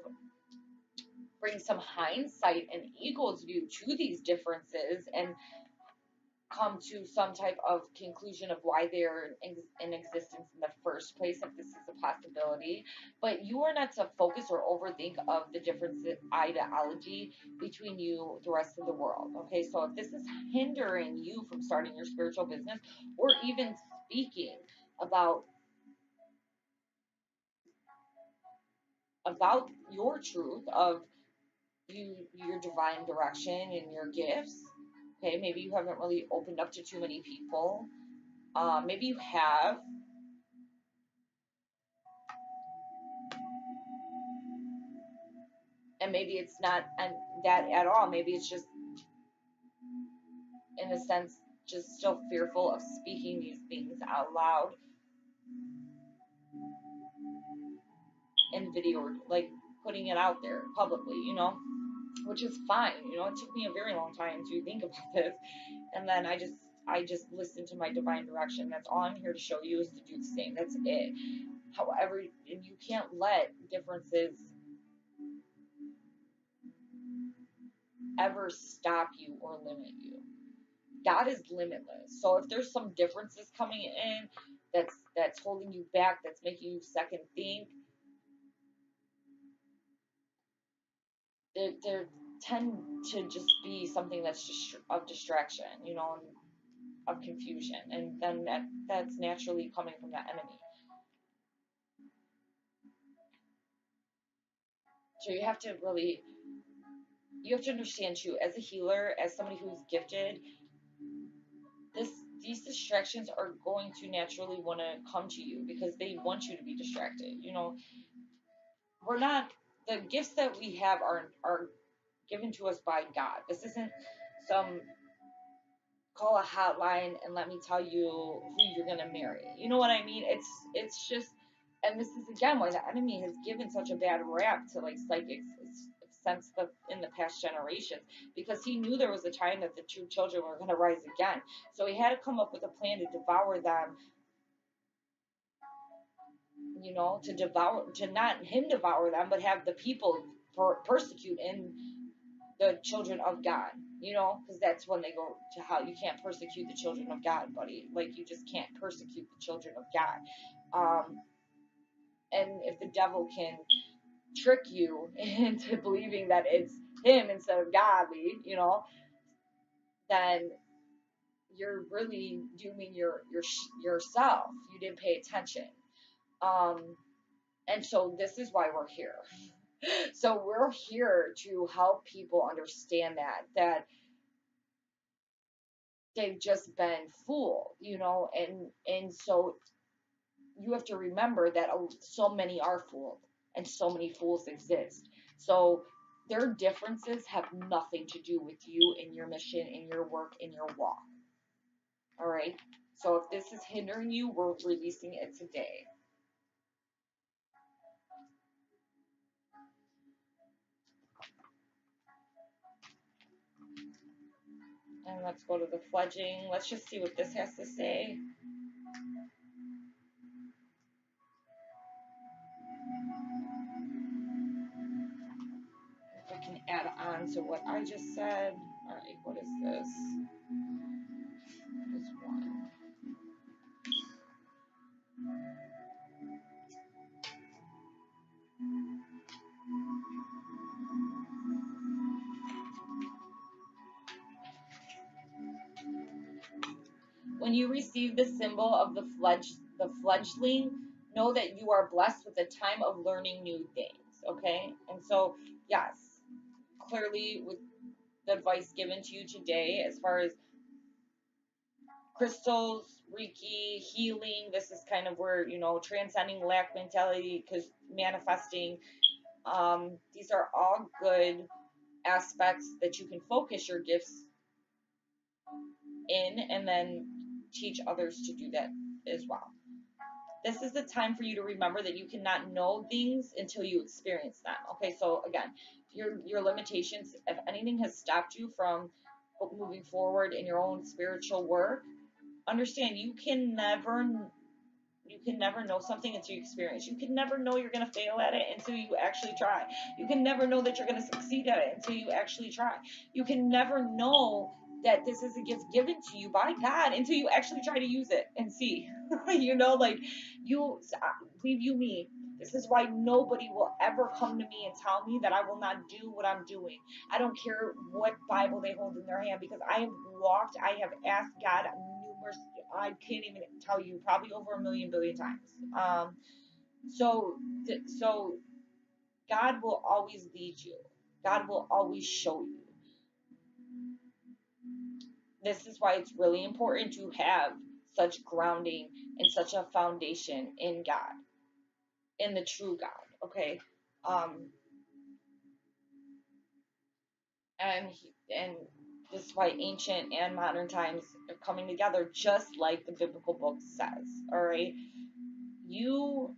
bring some hindsight and eagle's view to these differences, come to some type of conclusion of why they're in existence in the first place, if this is a possibility. But you are not to focus or overthink of the difference in ideology between you, the rest of the world. Okay, so if this is hindering you from starting your spiritual business, or even speaking about your truth of your divine direction and your gifts. Okay, maybe you haven't really opened up to too many people. Maybe you have, and maybe it's not and that at all. Maybe it's just, in a sense, just still fearful of speaking these things out loud in video, like putting it out there publicly, which is fine. It took me a very long time to think about this, and then I just listened to my divine direction. That's all I'm here to show you, is to do the same. That's it. However, and you can't let differences ever stop you or limit you. God is limitless. So if there's some differences coming in that's holding you back, that's making you second think, there tend to just be something that's just of distraction, and of confusion, and then that's naturally coming from the enemy. So you have to understand too, as a healer, as somebody who's gifted, this these distractions are going to naturally want to come to you because they want you to be distracted. We're not the gifts that we have are given to us by God. This isn't some call a hotline and let me tell you who you're gonna marry. You know what I mean? It's just, and this is again why the enemy has given such a bad rap to like psychics since in the past generations, because he knew there was a time that the true children were going to rise again. So he had to come up with a plan to devour them, to not him devour them, but have the people persecute in the children of God, because that's when they go to hell. You can't persecute the children of God, buddy. Like, you just can't persecute the children of God. And if the devil can trick you into believing that it's him instead of godly, then you're really dooming yourself. You didn't pay attention. Um, and so this is why we're here. So we're here to help people understand that they've just been fooled, and so you have to remember that so many are fooled and so many fools exist. So their differences have nothing to do with you and your mission and your work and your walk. All right. So if this is hindering you, we're releasing it today. And let's go to the fledging. Let's just see what this has to say. If I can add on to what I just said. All right, what is this? This one. When you receive the symbol of the fledgling, know that you are blessed with a time of learning new things. Okay, and so yes, clearly with the advice given to you today, as far as crystals, Reiki, healing, this is kind of where transcending lack mentality, because manifesting. These are all good aspects that you can focus your gifts in, and then teach others to do that as well. This is the time for you to remember that you cannot know things until you experience them. Okay, so again, your limitations, if anything has stopped you from moving forward in your own spiritual work, understand you can never know something until you experience. You can never know you're going to fail at it until you actually try. You can never know that you're going to succeed at it until you actually try. You can never know that this is a gift given to you by God until you actually try to use it and see. Like you, believe you me, this is why nobody will ever come to me and tell me that I will not do what I'm doing. I don't care what Bible they hold in their hand, because I have walked, I have asked God numerous, I can't even tell you, probably over 1,000,000,000,000 times. So, so God will always lead you. God will always show you. This is why it's really important to have such grounding and such a foundation in God, in the true God. Okay, um, and this is why ancient and modern times are coming together, just like the biblical book says. All right, you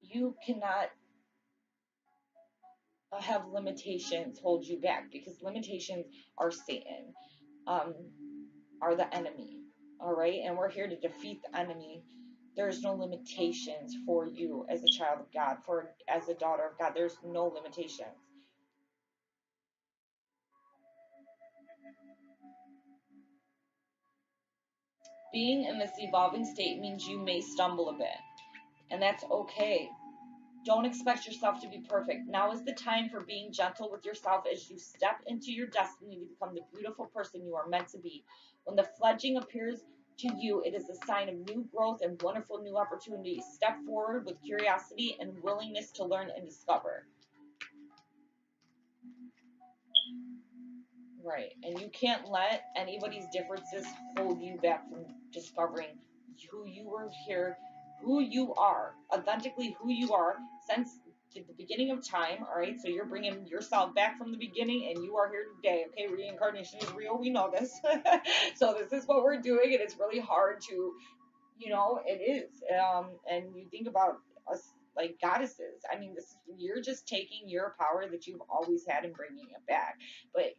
you cannot have limitations hold you back, because limitations are Satan, um, are the enemy. All right, and we're here to defeat the enemy. There's no limitations for you as a child of God, for as a daughter of God. There's no limitations. Being in this evolving state means you may stumble a bit, and that's okay. Don't expect yourself to be perfect. Now is the time for being gentle with yourself as you step into your destiny to become the beautiful person you are meant to be. When the fledgling appears to you, it is a sign of new growth and wonderful new opportunities. Step forward with curiosity and willingness to learn and discover. Right. And you can't let anybody's differences hold you back from discovering who you were here, who you are, authentically who you are since the beginning of time. All right. So you're bringing yourself back from the beginning and you are here today. Okay. Reincarnation is real. We know this. So this is what we're doing. And it's really hard to, it is. And you think about us like goddesses. I mean, you're just taking your power that you've always had and bringing it back. But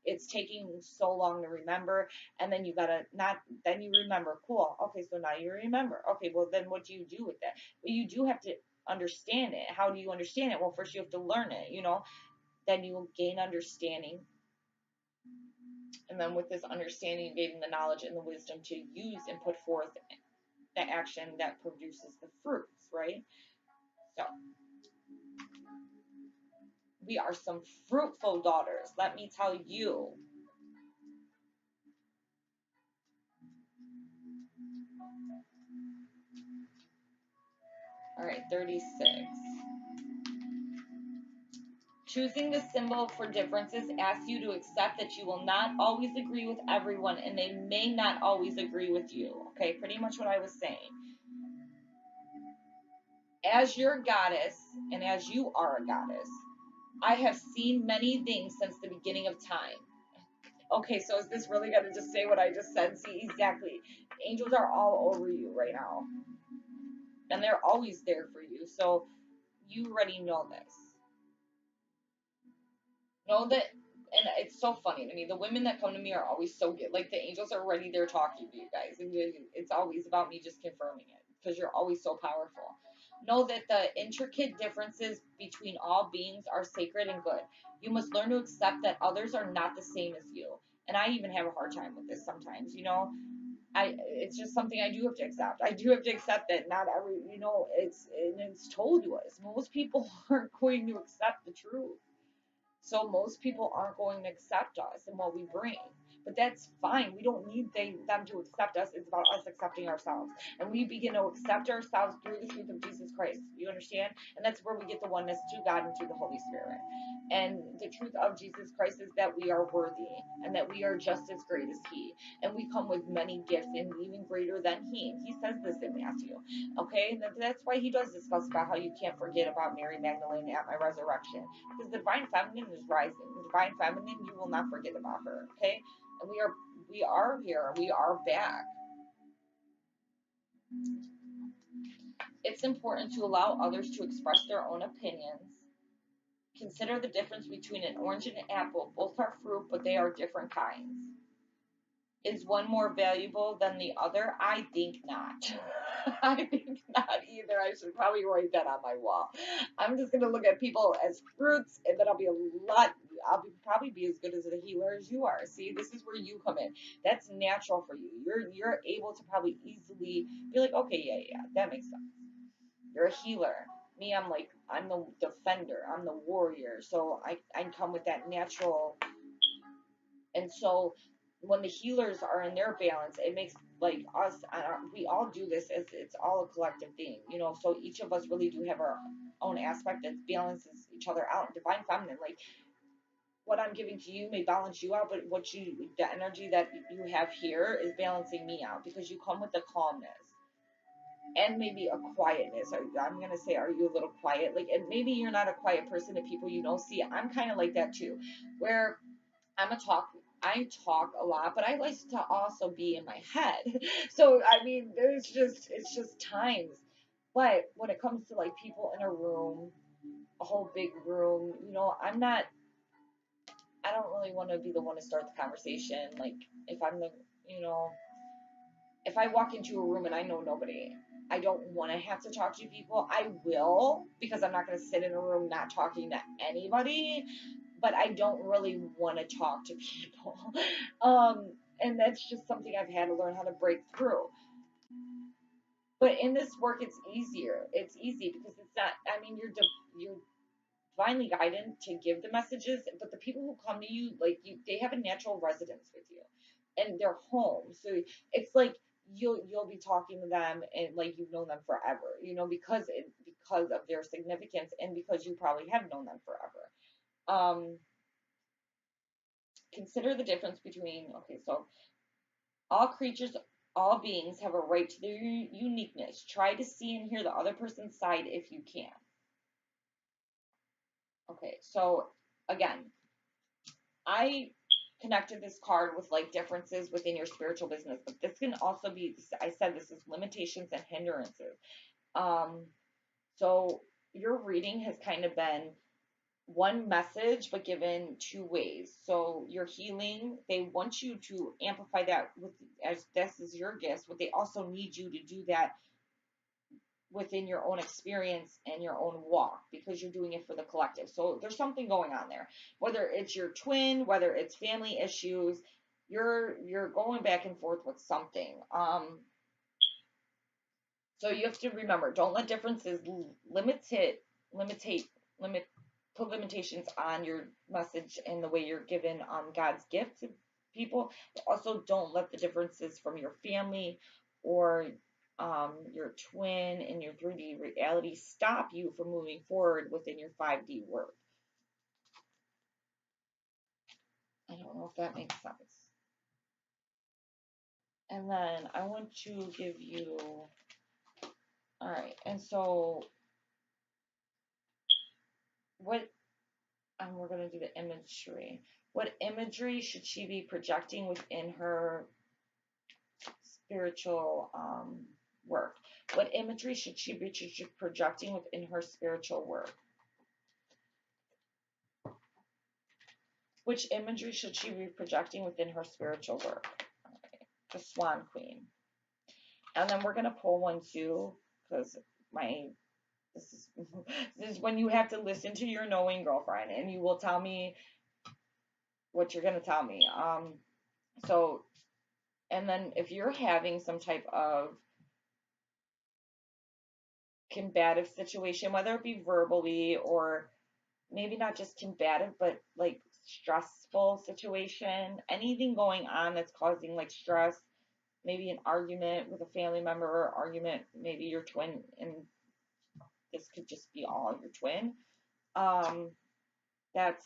it's taking so long to remember, and then you gotta not. Then you remember. Cool. Okay, so now you remember. Okay, well then what do you do with that? Well, you do have to understand it. How do you understand it? Well, first you have to learn it. Then you will gain understanding, and then with this understanding, gaining the knowledge and the wisdom to use and put forth the action that produces the fruits, right? So we are some fruitful daughters, let me tell you. All right, 36. Choosing the symbol for differences asks you to accept that you will not always agree with everyone and they may not always agree with you. Okay, pretty much what I was saying. As your goddess, and as you are a goddess, I have seen many things since the beginning of time. Okay, so is this really going to just say what I just said? See, exactly. Angels are all over you right now, and they're always there for you. So you already know this. Know that, and it's so funny to me. The women that come to me are always so good. Like the angels are already there talking to you guys, and it's always about me just confirming it because you're always so powerful. Know that the intricate differences between all beings are sacred and good. You must learn to accept that others are not the same as you. And I even have a hard time with this sometimes. It's just something I do have to accept. I do have to accept that not every, it's told to us. Most people aren't going to accept the truth. So most people aren't going to accept us and what we bring. But that's fine. We don't need them to accept us. It's about us accepting ourselves. And we begin to accept ourselves through the truth of Jesus Christ. You understand? And that's where we get the oneness to God and through the Holy Spirit. And the truth of Jesus Christ is that we are worthy and that we are just as great as He. And we come with many gifts and even greater than He. He says this in Matthew. Okay? And that's why He does discuss about how you can't forget about Mary Magdalene at my resurrection. Because the divine feminine is rising. The divine feminine, you will not forget about her. Okay? And we are here. We are back. It's important to allow others to express their own opinions. Consider the difference between an orange and an apple. Both are fruit, but they are different kinds. Is one more valuable than the other? I think not. I think not either. I should probably write that on my wall. I'm just going to look at people as fruits, and then I'll be a lot probably be as good as a healer as you are. See, this is where you come in. That's natural for you. You're able to probably easily be like, okay, yeah, yeah, that makes sense. You're a healer. Me, I'm the defender. I'm the warrior. So I come with that natural. And so when the healers are in their balance, it makes like us, we all do this as it's all a collective thing, you know. So each of us really do have our own aspect that balances each other out. Divine feminine, like what I'm giving to you may balance you out, but the energy that you have here is balancing me out because you come with the calmness and maybe a quietness. I'm gonna say, are you a little quiet? Like, and maybe you're not a quiet person to people you know. See, I'm kind of like that too, where I'm a talk. I talk a lot, but I like to also be in my head. So I mean, it's just times. But when it comes to like people in a room, a whole big room, you know, I don't really want to be the one to start the conversation. Like if I'm the, you know, if I walk into a room and I know nobody, I don't want to have to talk to people. I will because I'm not going to sit in a room not talking to anybody, but I don't really want to talk to people. And that's just something I've had to learn how to break through. But in this work, it's easier. It's easy because it's not. I mean, you're divinely guided to give the messages, but the people who come to you, like you, they have a natural residence with you, and they're home. So it's like you'll be talking to them, and like you've known them forever, you know, because of their significance, and because you probably have known them forever. Um, Consider the difference between, okay, so all creatures, all beings have a right to their uniqueness. Try to see and hear the other person's side if you can. Okay, so again, I connected this card with like differences within your spiritual business, but this can also be, I said this is limitations and hindrances. Um, so your reading has kind of been one message but given two ways. So your healing, they want you to amplify that with, as this is your gift, but they also need you to do that within your own experience and your own walk because you're doing it for the collective. So there's something going on there. Whether it's your twin, whether it's family issues, you're going back and forth with something. So you have to remember, don't let differences limitate limit put limitations on your message and the way you're given God's gift to people. Also, don't let the differences from your family or your twin and your 3D reality stop you from moving forward within your 5D work. I don't know if that makes sense. And then I want to give you, all right, and so what and we're going to do the imagery. What imagery should she be projecting within her spiritual work? What imagery should she be projecting within her spiritual work? Which imagery should she be projecting within her spiritual work? Okay. The Swan Queen. And then we're going to pull one too, because this is this is when you have to listen to your knowing girlfriend, and you will tell me what you're going to tell me. So and then if you're having some type of combative situation, whether it be verbally or maybe not just combative, but like stressful situation, anything going on that's causing like stress, maybe an argument with a family member or argument, maybe your twin, and this could just be all your twin, um, that's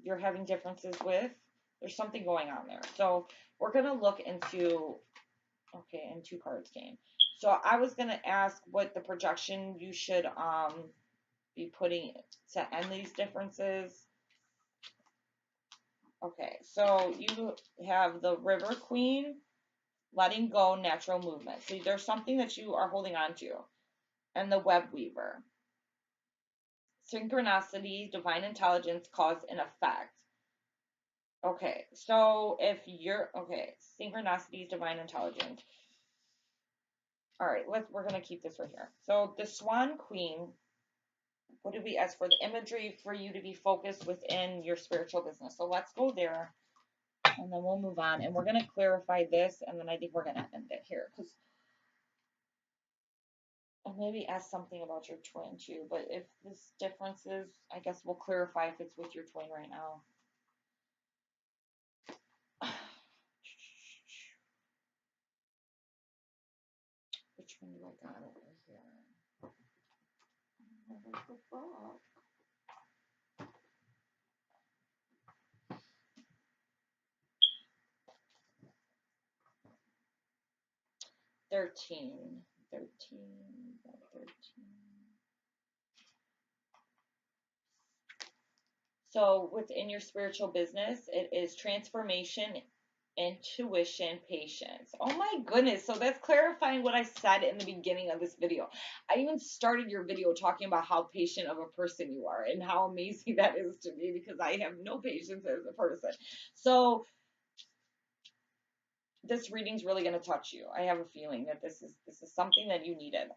you're having differences with, there's something going on there. So we're going to look into, okay, and two cards came. So I was going to ask what the projection you should be putting to end these differences. Okay, so you have the River Queen, letting go, natural movement. So there's something that you are holding on to. And the Web Weaver, synchronicity, divine intelligence, cause and effect. Okay, so if you're, okay, synchronicity, divine intelligence. All right, we're going to keep this right here. So the Swan Queen, what did we ask for? The imagery for you to be focused within your spiritual business. So let's go there, and then we'll move on. And we're going to clarify this, and then I think we're going to end it here. Because I'll maybe ask something about your twin too. But if this difference is, I guess we'll clarify if it's with your twin right now. Which one do I got over here? Where's the book? 13. 13. 13. So within your spiritual business, it is transformation, intuition, patience. Oh my goodness. So that's clarifying what I said in the beginning of this video. I even started your video talking about how patient of a person you are and how amazing that is to me, because I have no patience as a person. So this reading's really going to touch you. I have a feeling that this is something that you needed.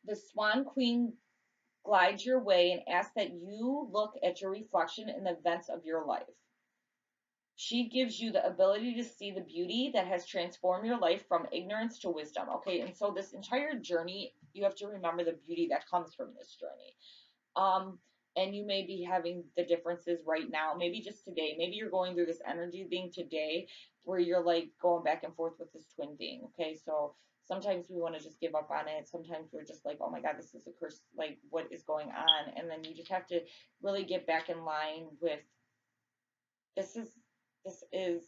The Swan Queen glides your way and asks that you look at your reflection in the events of your life. She gives you the ability to see the beauty that has transformed your life from ignorance to wisdom. Okay, and so this entire journey, you have to remember the beauty that comes from this journey. And you may be having the differences right now, maybe just today, maybe you're going through this energy thing today where you're like going back and forth with this twin thing. Okay, so sometimes we want to just give up on it. Sometimes we're just like, oh my God, this is a curse. Like, what is going on? And then you just have to really get back in line with this is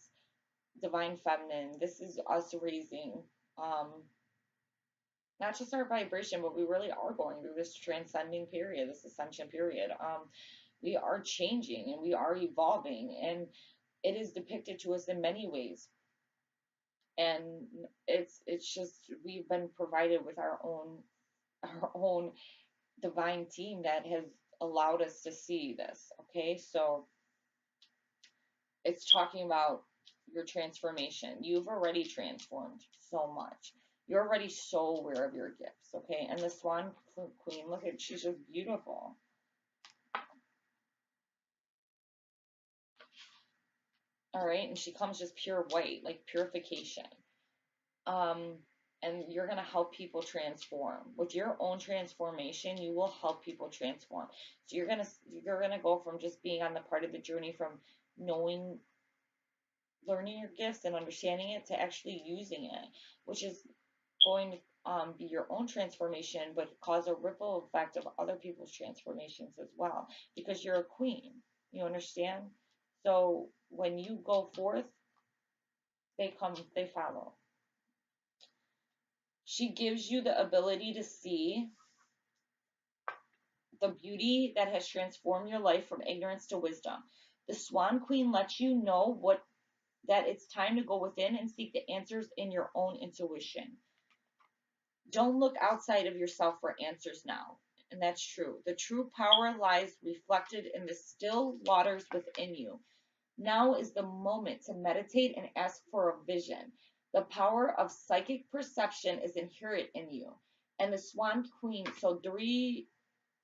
divine feminine. This is us raising not just our vibration, but we really are going through this transcending period, this ascension period. We are changing and we are evolving, and it is depicted to us in many ways. And it's just we've been provided with our own divine team that has allowed us to see this. Okay, so it's talking about your transformation. You've already transformed so much. You're already so aware of your gifts, okay? And the Swan Queen, look at, she's just beautiful. All right, and she comes just pure white, like purification. And you're gonna help people transform. With your own transformation, you will help people transform. So you're gonna go from just being on the part of the journey from knowing, learning your gifts and understanding it, to actually using it, which is going to be your own transformation, but cause a ripple effect of other people's transformations as well, because you're a queen. You understand? So when you go forth, they come, they follow. She gives you the ability to see the beauty that has transformed your life from ignorance to wisdom. The Swan Queen lets you know that it's time to go within and seek the answers in your own intuition. Don't look outside of yourself for answers now. And that's true. The true power lies reflected in the still waters within you. Now is the moment to meditate and ask for a vision. The power of psychic perception is inherent in you. And the Swan Queen, so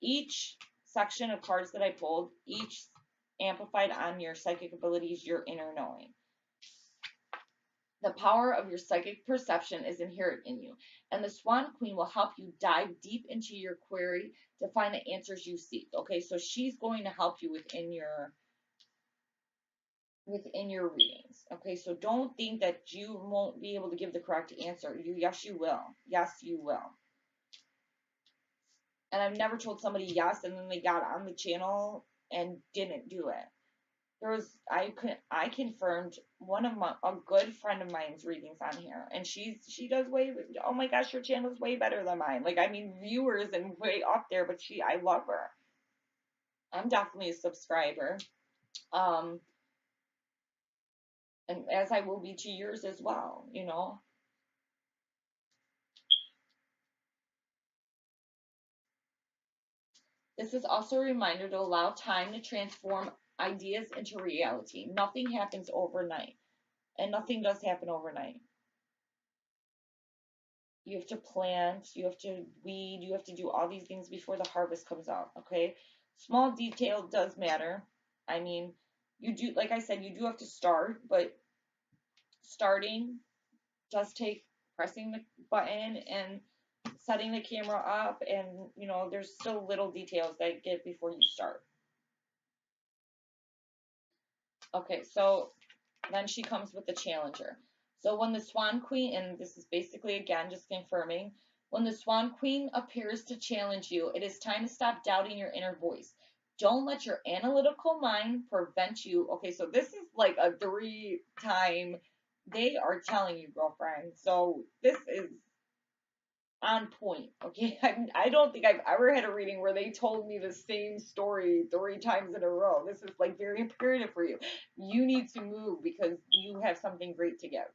each section of cards that I pulled, each amplified on your psychic abilities, your inner knowing. The power of your psychic perception is inherent in you, and the Swan Queen will help you dive deep into your query to find the answers you seek. Okay, so she's going to help you within your readings. Okay, so don't think that you won't be able to give the correct answer. Yes, you will. Yes, you will. And I've never told somebody yes and then they got on the channel and didn't do it. I confirmed a good friend of mine's readings on here, and she does oh my gosh, your channel's way better than mine. Like, I mean, viewers and way up there, but I love her. I'm definitely a subscriber. And as I will be to yours as well, you know. This is also a reminder to allow time to transform ideas into reality. Nothing happens overnight, and nothing does happen overnight. You have to plant, you have to weed, you have to do all these things before the harvest comes out, okay? Small detail does matter. I mean, you do, like I said, you do have to start, but starting does take pressing the button and setting the camera up, and there's still little details that get before you start. Okay, so then she comes with the challenger. So when the Swan Queen, and this is basically again just confirming, when the Swan Queen appears to challenge you, it is time to stop doubting your inner voice. Don't let your analytical mind prevent you. Okay, so this is like a 3 time they are telling you, girlfriend. So this is on point. Okay, I don't think I've ever had a reading where they told me the same story 3 times in a row. This is like very imperative for you. You need to move because you have something great to give.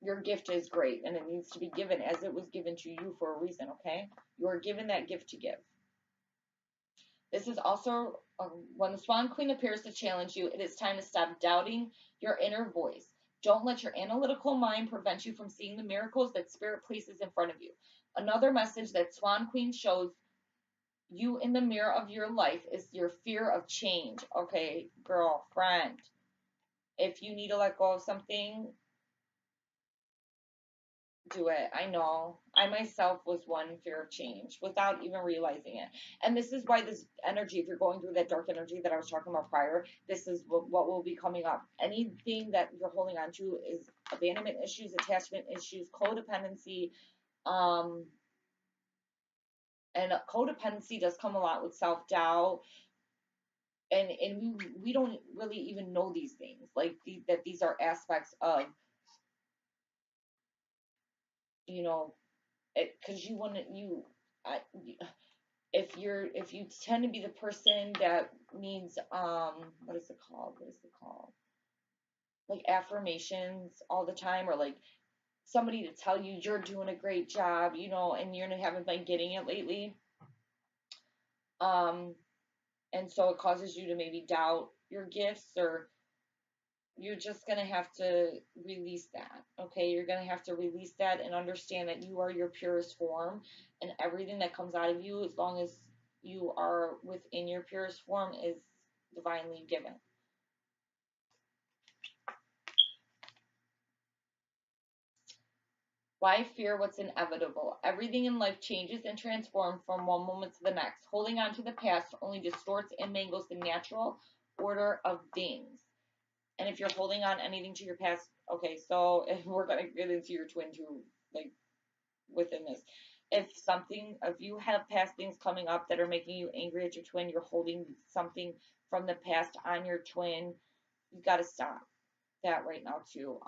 Your gift is great and it needs to be given as it was given to you for a reason. Okay, you are given that gift to give. This is also when the Swan Queen appears to challenge you, it is time to stop doubting your inner voice. Don't let your analytical mind prevent you from seeing the miracles that Spirit places in front of you. Another message that Swan Queen shows you in the mirror of your life is your fear of change. Okay, girlfriend. If you need to let go of something, do it. I know. I myself was one fear of change without even realizing it. And this is why this energy, if you're going through that dark energy that I was talking about prior, this is what will be coming up. Anything that you're holding on to is abandonment issues, attachment issues, codependency. Um, and codependency does come a lot with self doubt. And we don't really even know these things, like that these are aspects of, you know, because you want to, I, if you tend to be the person that needs what is it called, like affirmations all the time, or like somebody to tell you you're doing a great job, and you haven't been getting it lately, um and so it causes you to maybe doubt your gifts, or you're just going to have to release that. Okay, you're going to have to release that and understand that you are your purest form, and everything that comes out of you, as long as you are within your purest form, is divinely given. Why fear what's inevitable? Everything in life changes and transforms from one moment to the next. Holding on to the past only distorts and mangles the natural order of things. And if you're holding on anything to your past, okay, so if we're gonna get into your twin too, like within this. If you have past things coming up that are making you angry at your twin, you're holding something from the past on your twin, you got to stop that right now too.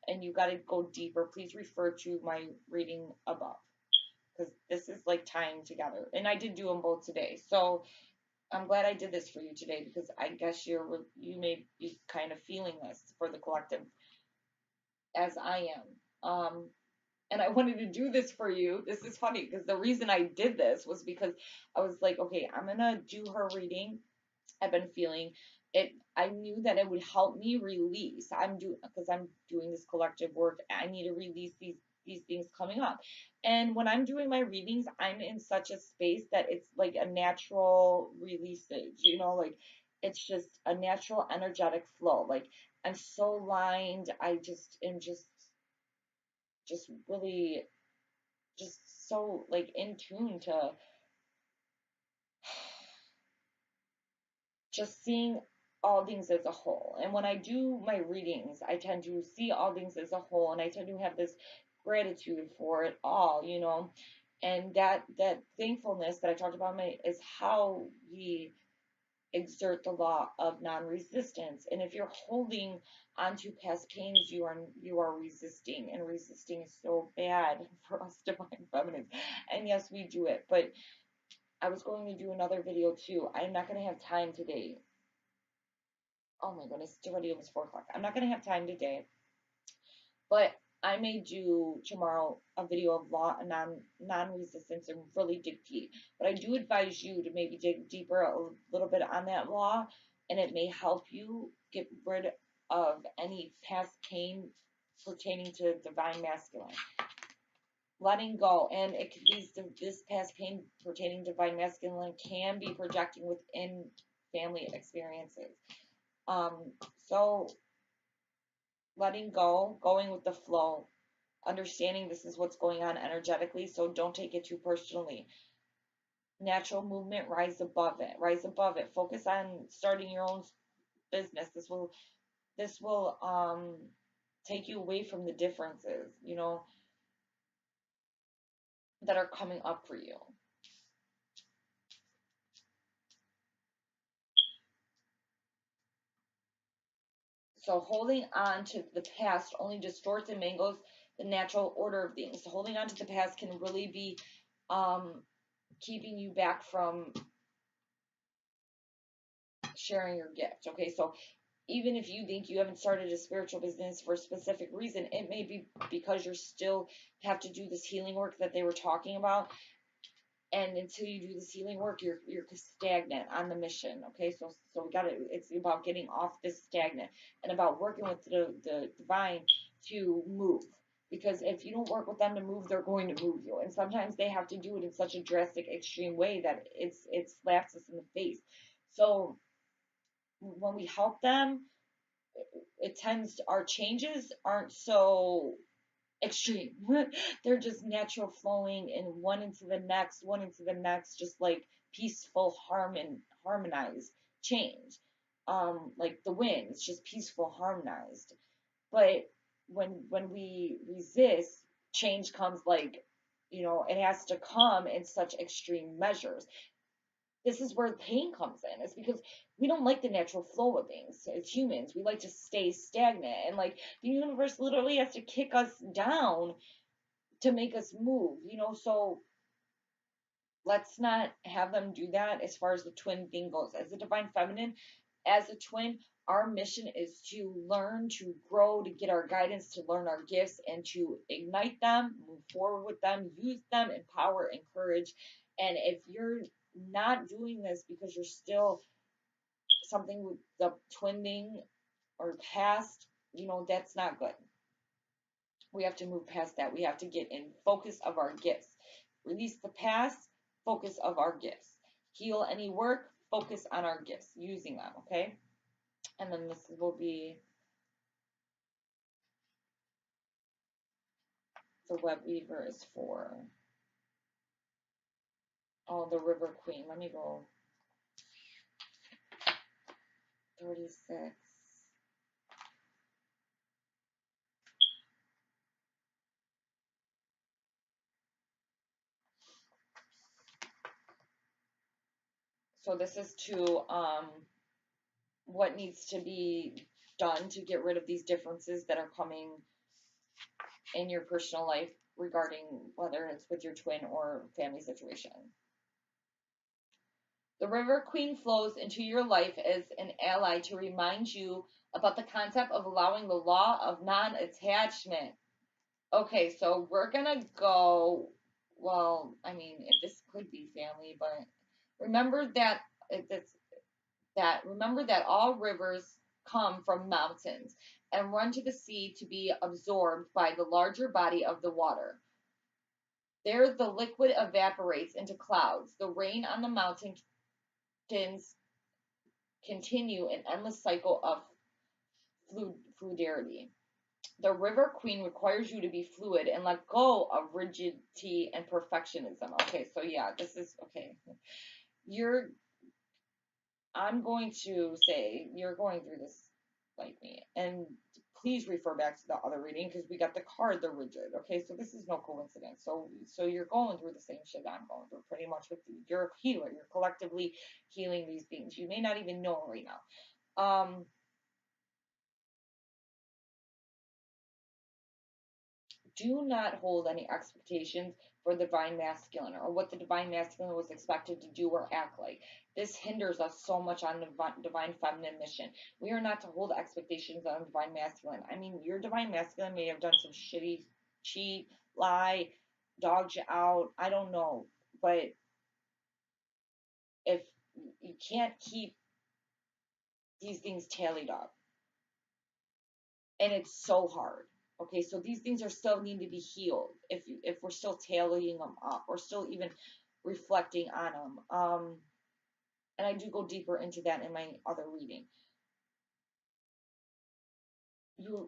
And you got to go deeper. Please refer to my reading above, because this is like tying together. And I did do them both today. So I'm glad I did this for you today, because I guess you may be kind of feeling this for the collective as I am. And I wanted to do this for you. This is funny because the reason I did this was because I was like, okay, I'm gonna do her reading. I've been feeling it. I knew that it would help me release. Because I'm doing this collective work. I need to release these things coming up. And when I'm doing my readings, I'm in such a space that it's like a natural releasage. Like it's just a natural energetic flow. Like I'm so lined. I just am just really just so like in tune to just seeing all things as a whole. And when I do my readings, I tend to see all things as a whole, and I tend to have this gratitude for it all. And that thankfulness that I talked about is how we exert the law of non-resistance. And if you're holding onto past pains, you are resisting, and resisting is so bad for us divine feminines. And yes, we do it, but I was going to do another video too. I'm not going to have time today. Oh my goodness, it's already almost 4 o'clock. I'm not going to have time today, but I may do tomorrow a video of law and non-resistance and really dig deep. But I do advise you to maybe dig deeper a little bit on that law, and it may help you get rid of any past pain pertaining to divine masculine. letting go, and it could be this past pain pertaining to divine masculine can be projecting within family experiences. Um, so letting go, going with the flow, understanding this is what's going on energetically, so don't take it too personally. Natural movement, rise above it. Rise above it. Focus on starting your own business. This will take you away from the differences, that are coming up for you. So holding on to the past only distorts and mangles the natural order of things. So holding on to the past can really be um, keeping you back from sharing your gift. Okay, so even if you think you haven't started a spiritual business for a specific reason, it may be because you're still have to do this healing work that they were talking about. And until you do this healing work, you're stagnant on the mission. Okay, so we got to. It's about getting off this stagnant and about working with the divine to move. Because if you don't work with them to move, they're going to move you. And sometimes they have to do it in such a drastic, extreme way that it slaps us in the face. So when we help them, it tends to, our changes aren't so extreme. They're just natural flowing and one into the next, just like peaceful harmonized change. Like the wind, it's just peaceful, harmonized. But when we resist, change comes like, it has to come in such extreme measures. This is where pain comes in. It's because we don't like the natural flow of things. As humans, we like to stay stagnant, and like the universe literally has to kick us down to make us move. So let's not have them do that. As far as the twin thing goes, as a divine feminine, as a twin, our mission is to learn, to grow, to get our guidance, to learn our gifts, and to ignite them, move forward with them, use them, empower, encourage. And if you're not doing this because you're still something with the twin thing or past, that's not good. We have to move past that. We have to get in focus of our gifts. Release the past, focus of our gifts. Heal any work, focus on our gifts, using them, okay? And then this will be the web weaver is for, oh, the river queen. Let me go 36. So this is to what needs to be done to get rid of these differences that are coming in your personal life regarding whether it's with your twin or family situation. The river queen flows into your life as an ally to remind you about the concept of allowing the law of non attachment. Okay, so we're gonna go. Well, I mean, this could be family, but remember that it's remember that all rivers come from mountains and run to the sea to be absorbed by the larger body of the water. There, the liquid evaporates into clouds. The rain on the mountains continue an endless cycle of fluidity. The river queen requires you to be fluid and let go of rigidity and perfectionism. Okay, so yeah, this is okay. You're I'm going to say you're going through this like me. And please refer back to the other reading because we got the card, the rigid. Okay, so this is no coincidence. So you're going through the same shit I'm going through pretty much with you. You're a healer. You're collectively healing these things. You may not even know it right now. Do not hold any expectations for the divine masculine or what the divine masculine was expected to do or act like. This hinders us so much on the divine feminine mission. We are not to hold expectations on divine masculine. I mean, your divine masculine may have done some shitty cheat, lie, dogged you out. I don't know. But if you can't keep these things tallied up, and it's so hard. Okay, so these things are still need to be healed if we're still tallying them up or still even reflecting on them. And I do go deeper into that in my other reading.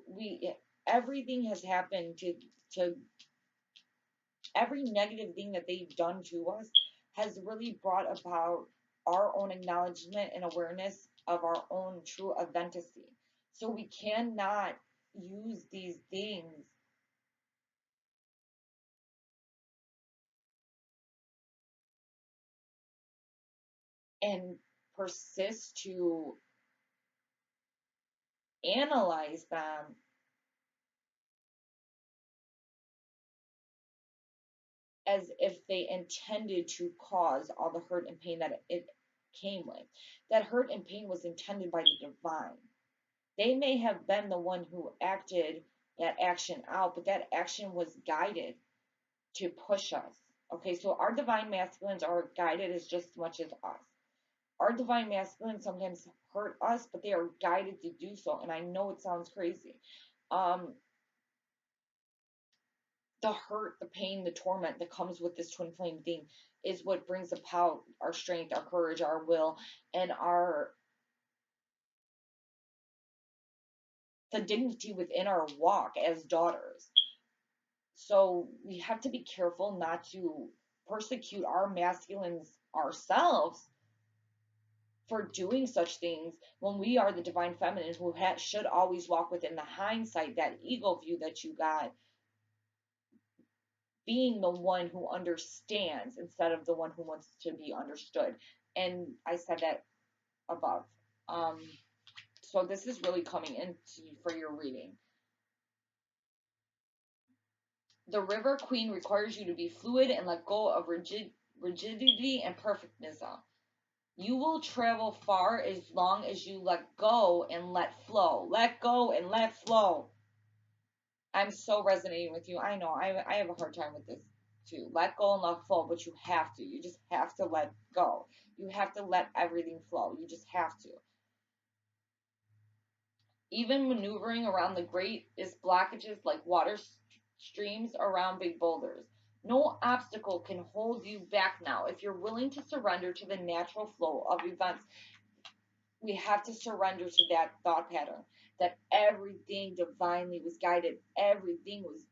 We everything has happened to every negative thing that they've done to us has really brought about our own acknowledgement and awareness of our own true authenticity. So we cannot use these things and persist to analyze them as if they intended to cause all the hurt and pain that it came with. That hurt and pain was intended by the divine. They may have been the one who acted that action out, but that action was guided to push us. Okay, so our divine masculines are guided as just as much as us. Our divine masculines sometimes hurt us, but they are guided to do so. And I know it sounds crazy. Um, the hurt, the pain, the torment that comes with this twin flame thing is what brings about our strength, our courage, our will, and our the dignity within our walk as daughters. So we have to be careful not to persecute our masculines ourselves for doing such things when we are the divine feminine who should always walk within the hindsight, that ego view that you got, being the one who understands instead of the one who wants to be understood. And I said that above. Um, so this is really coming into for your reading. The River Queen requires you to be fluid and let go of rigidity and perfectionism. You will travel far as long as you let go and let flow. Let go and let flow. I'm so resonating with you. I know I have a hard time with this too. Let go and let flow, but you have to. You just have to let go. You have to let everything flow. You just have to. Even maneuvering around the greatest blockages like water streams around big boulders. No obstacle can hold you back now if you're willing to surrender to the natural flow of events. We have to surrender to that thought pattern that everything divinely was guided, everything was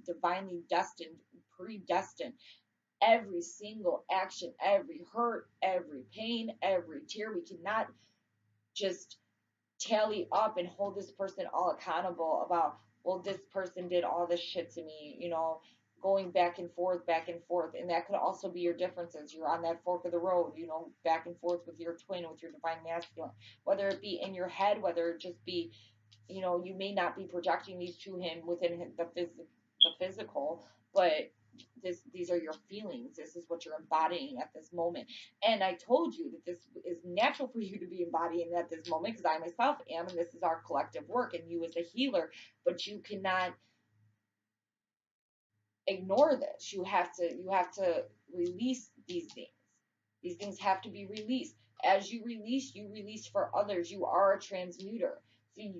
divinely destined, predestined. Every single action, every hurt, every pain, every tear, we cannot just tally up and hold this person all accountable about, well, this person did all this shit to me, going back and forth. And that could also be your differences. You're on that fork of the road, back and forth with your twin, with your divine masculine, whether it be in your head, whether it just be, you may not be projecting these to him within the physical, but these are your feelings. This is what you're embodying at this moment. And I told you that this is natural for you to be embodying at this moment because I myself am, and this is our collective work, and you as a healer. But you cannot ignore this. You have to release these things. These things have to be released. As you release for others. You are a transmuter.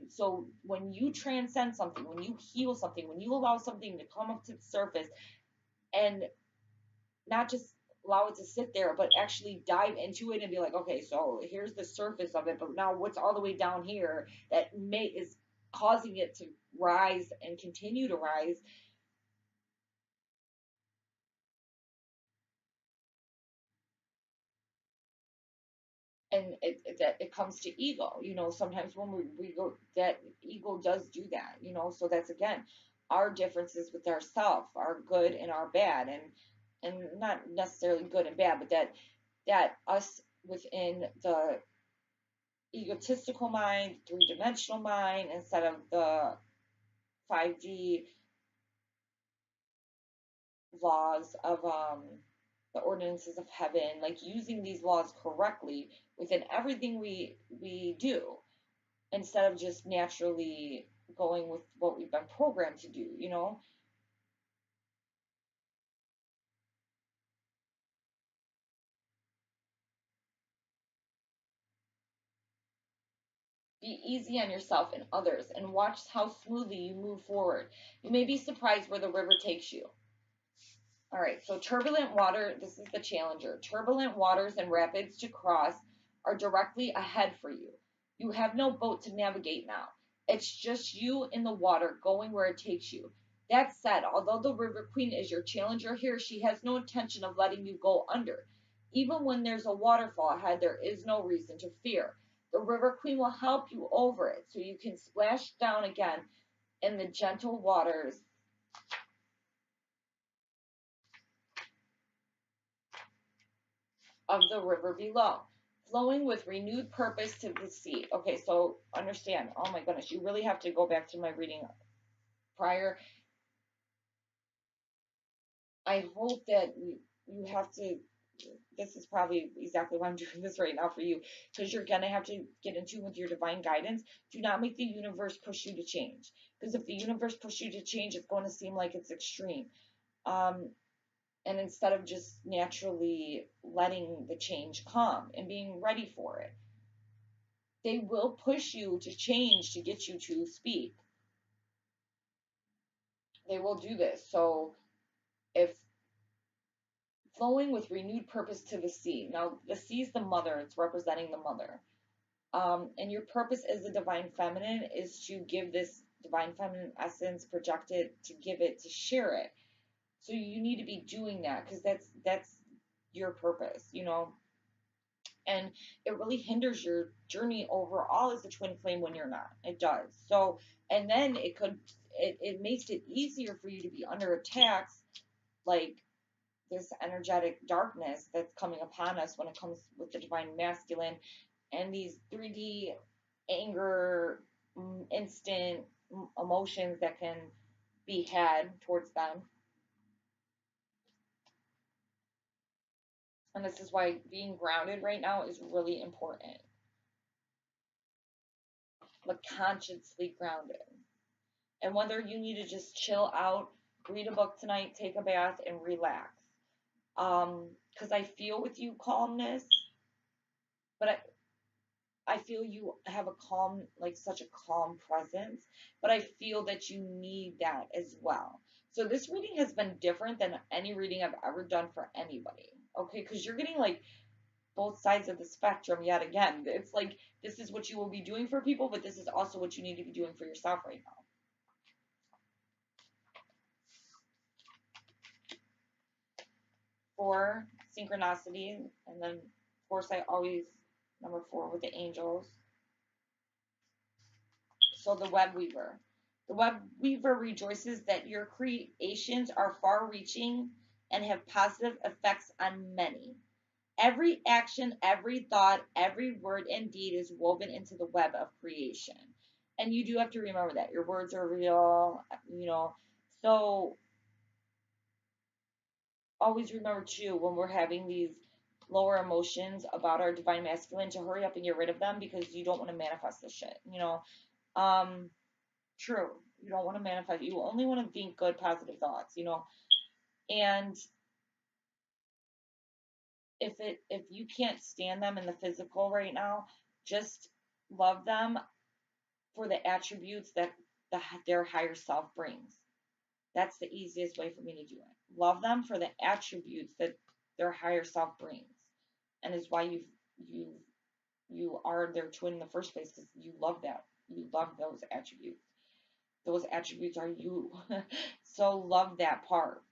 So when you transcend something, when you heal something, when you allow something to come up to the surface and not just allow it to sit there, but actually dive into it and be like, okay, so here's the surface of it, but now what's all the way down here that is causing it to rise and continue to rise. And it comes to ego. Sometimes when we go, that ego does do that. So that's again our differences with ourself, our good and our bad, and not necessarily good and bad, but that us within the egotistical mind, three-dimensional mind, instead of the 5D laws of the ordinances of heaven, like using these laws correctly within everything we do, instead of just naturally going with what we've been programmed to do. Be easy on yourself and others and watch how smoothly you move forward. You may be surprised where the river takes you. All right, so turbulent water, this is the challenger. Turbulent waters and rapids to cross are directly ahead for you. You have no boat to navigate now. It's just you in the water going where it takes you. That said, although the River Queen is your challenger here, she has no intention of letting you go under. Even when there's a waterfall ahead, there is no reason to fear. The River Queen will help you over it so you can splash down again in the gentle waters of the river below, flowing with renewed purpose to the sea. Okay, so understand. Oh my goodness, you really have to go back to my reading prior. I hope that you have to. This is probably exactly why I'm doing this right now for you, because you're gonna have to get in tune with your divine guidance. Do not make the universe push you to change, because if the universe push you to change, it's going to seem like it's extreme. Um, and instead of just naturally letting the change come and being ready for it, they will push you to change to get you to speak. They will do this. So if flowing with renewed purpose to the sea. Now the sea is the mother, it's representing the mother. And your purpose as the divine feminine is to give this divine feminine essence, project it, to give it, to share it. So you need to be doing that because that's your purpose, you know. And it really hinders your journey overall as a twin flame when you're not. It does. So, and then it makes it easier for you to be under attacks, like this energetic darkness that's coming upon us when it comes with the divine masculine and these 3D anger, instant emotions that can be had towards them. And this is why being grounded right now is really important. But consciously grounded. And whether you need to just chill out, read a book tonight, take a bath, and relax. Because I feel with you calmness, but I feel you have a calm, like such a calm presence, but I feel that you need that as well. So this reading has been different than any reading I've ever done for anybody. Okay, because you're getting like both sides of the spectrum yet again. It's like this is what you will be doing for people, but this is also what you need to be doing for yourself right now. Four, synchronicity, and then of course I always number four with the angels. So the web weaver. The web weaver rejoices that your creations are far reaching and have positive effects on many. Every action, every thought, every word and deed is woven into the web of creation. And you do have to remember that your words are real, you know. So always remember too when we're having these lower emotions about our divine masculine to hurry up and get rid of them because you don't want to manifest this shit, you know. Um, true. You don't want to manifest. You only want to think good, positive thoughts, you know. And if you can't stand them in the physical right now, just love them for the attributes that their higher self brings. That's the easiest way for me to do it. Love them for the attributes that their higher self brings, and is why you you are their twin in the first place because you love that. You love those attributes. Those attributes are you. So love that part.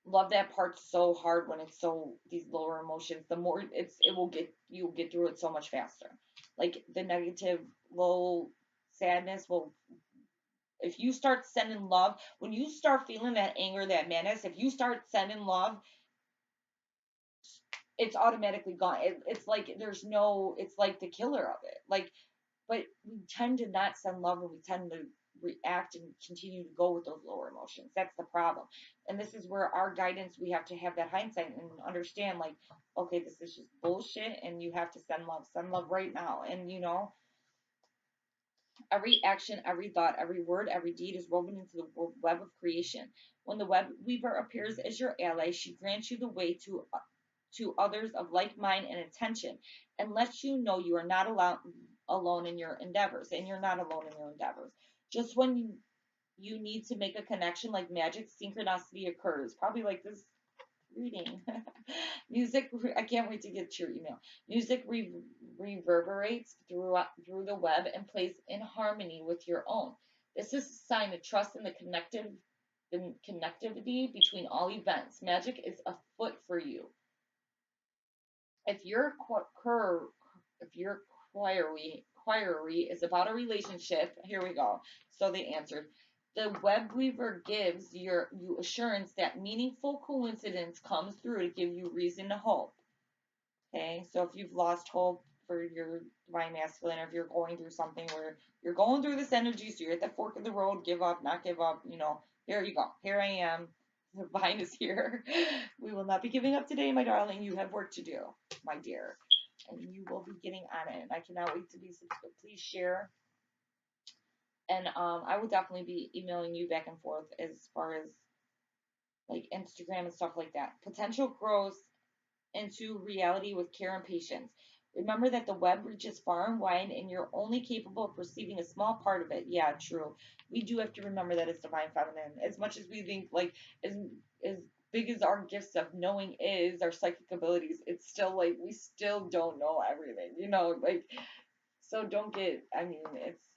Love that part so hard when it's so these lower emotions. The more it will get you'll get through it so much faster. Like the negative, low sadness will if you start sending love, when you start feeling that anger, that madness, if you start sending love, it's automatically gone. It's like there's no, it's like the killer of it. Like, but we tend to not send love and we tend to react and continue to go with those lower emotions. That's the problem. And this is where our guidance, we have to have that hindsight and understand, like, okay, this is just bullshit and you have to send love right now. And, you know, every action, every thought, every word, every deed is woven into the web of creation. When the web weaver appears as your ally, she grants you the way to others of like mind and intention, and lets you know you are not alone in your endeavors, and you're not alone in your endeavors. Just when you need to make a connection, like magic, synchronicity occurs. Probably like this reading. Music, I can't wait to get to your email. Music reverberates through the web and plays in harmony with your own. This is a sign of trust in the connectivity between all events. Magic is afoot for you. If your if your query is about a relationship, here we go. So they answered. The web weaver gives you assurance that meaningful coincidence comes through to give you reason to hope. Okay, so if you've lost hope for your divine masculine, or if you're going through something where you're going through this energy, so you're at the fork of the road, give up, not give up, here you go. Here I am. The vine is here. We will not be giving up today, my darling. You have work to do, my dear. And you will be getting on it. And I cannot wait to be subscribed. Please share. And I will definitely be emailing you back and forth as far as like Instagram and stuff like that. Potential grows into reality with care and patience. Remember that the web reaches far and wide, and you're only capable of perceiving a small part of it. Yeah, true. We do have to remember that it's divine feminine. As much as we think, like, as big as our gifts of knowing is, our psychic abilities, it's still like we still don't know everything. Like, so don't get. I mean, it's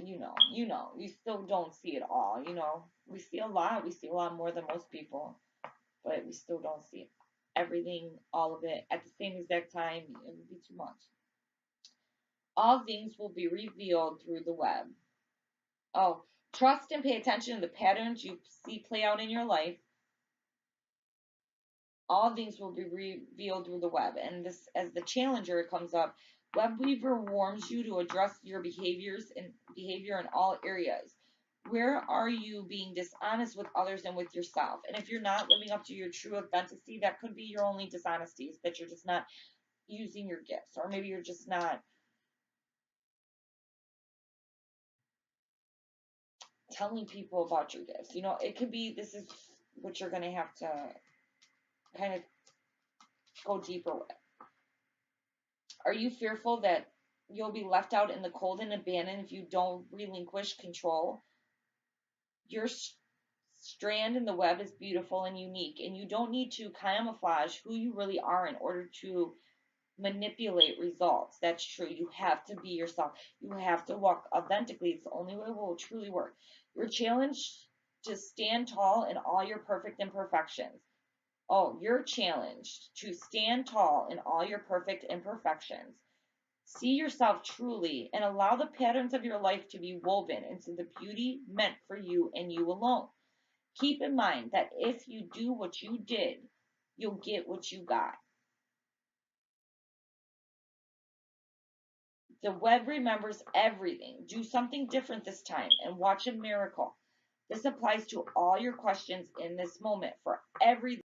you still don't see it all. We see a lot. We see a lot more than most people, but we still don't see everything, all of it, at the same exact time. It would be too much. All things will be revealed through the web. Oh, trust and pay attention to the patterns you see play out in your life. All things will be revealed through the web. And this, as the challenger comes up, Webweaver warns you to address your behavior in all areas. Where are you being dishonest with others and with yourself? And if you're not living up to your true authenticity, that could be your only dishonesty, is that you're just not using your gifts, or maybe you're just not telling people about your gifts. It could be this is what you're going to have to kind of go deeper with. Are you fearful that you'll be left out in the cold and abandoned if you don't relinquish control? Your strand in the web is beautiful and unique, and you don't need to camouflage who you really are in order to manipulate results. That's true. You have to be yourself. You have to walk authentically. It's the only way it will truly work. You're challenged to stand tall in all your perfect imperfections. Oh, you're challenged to stand tall in all your perfect imperfections. See yourself truly and allow the patterns of your life to be woven into the beauty meant for you and you alone. Keep in mind that if you do what you did, you'll get what you got. The web remembers everything. Do something different this time and watch a miracle. This applies to all your questions in this moment for every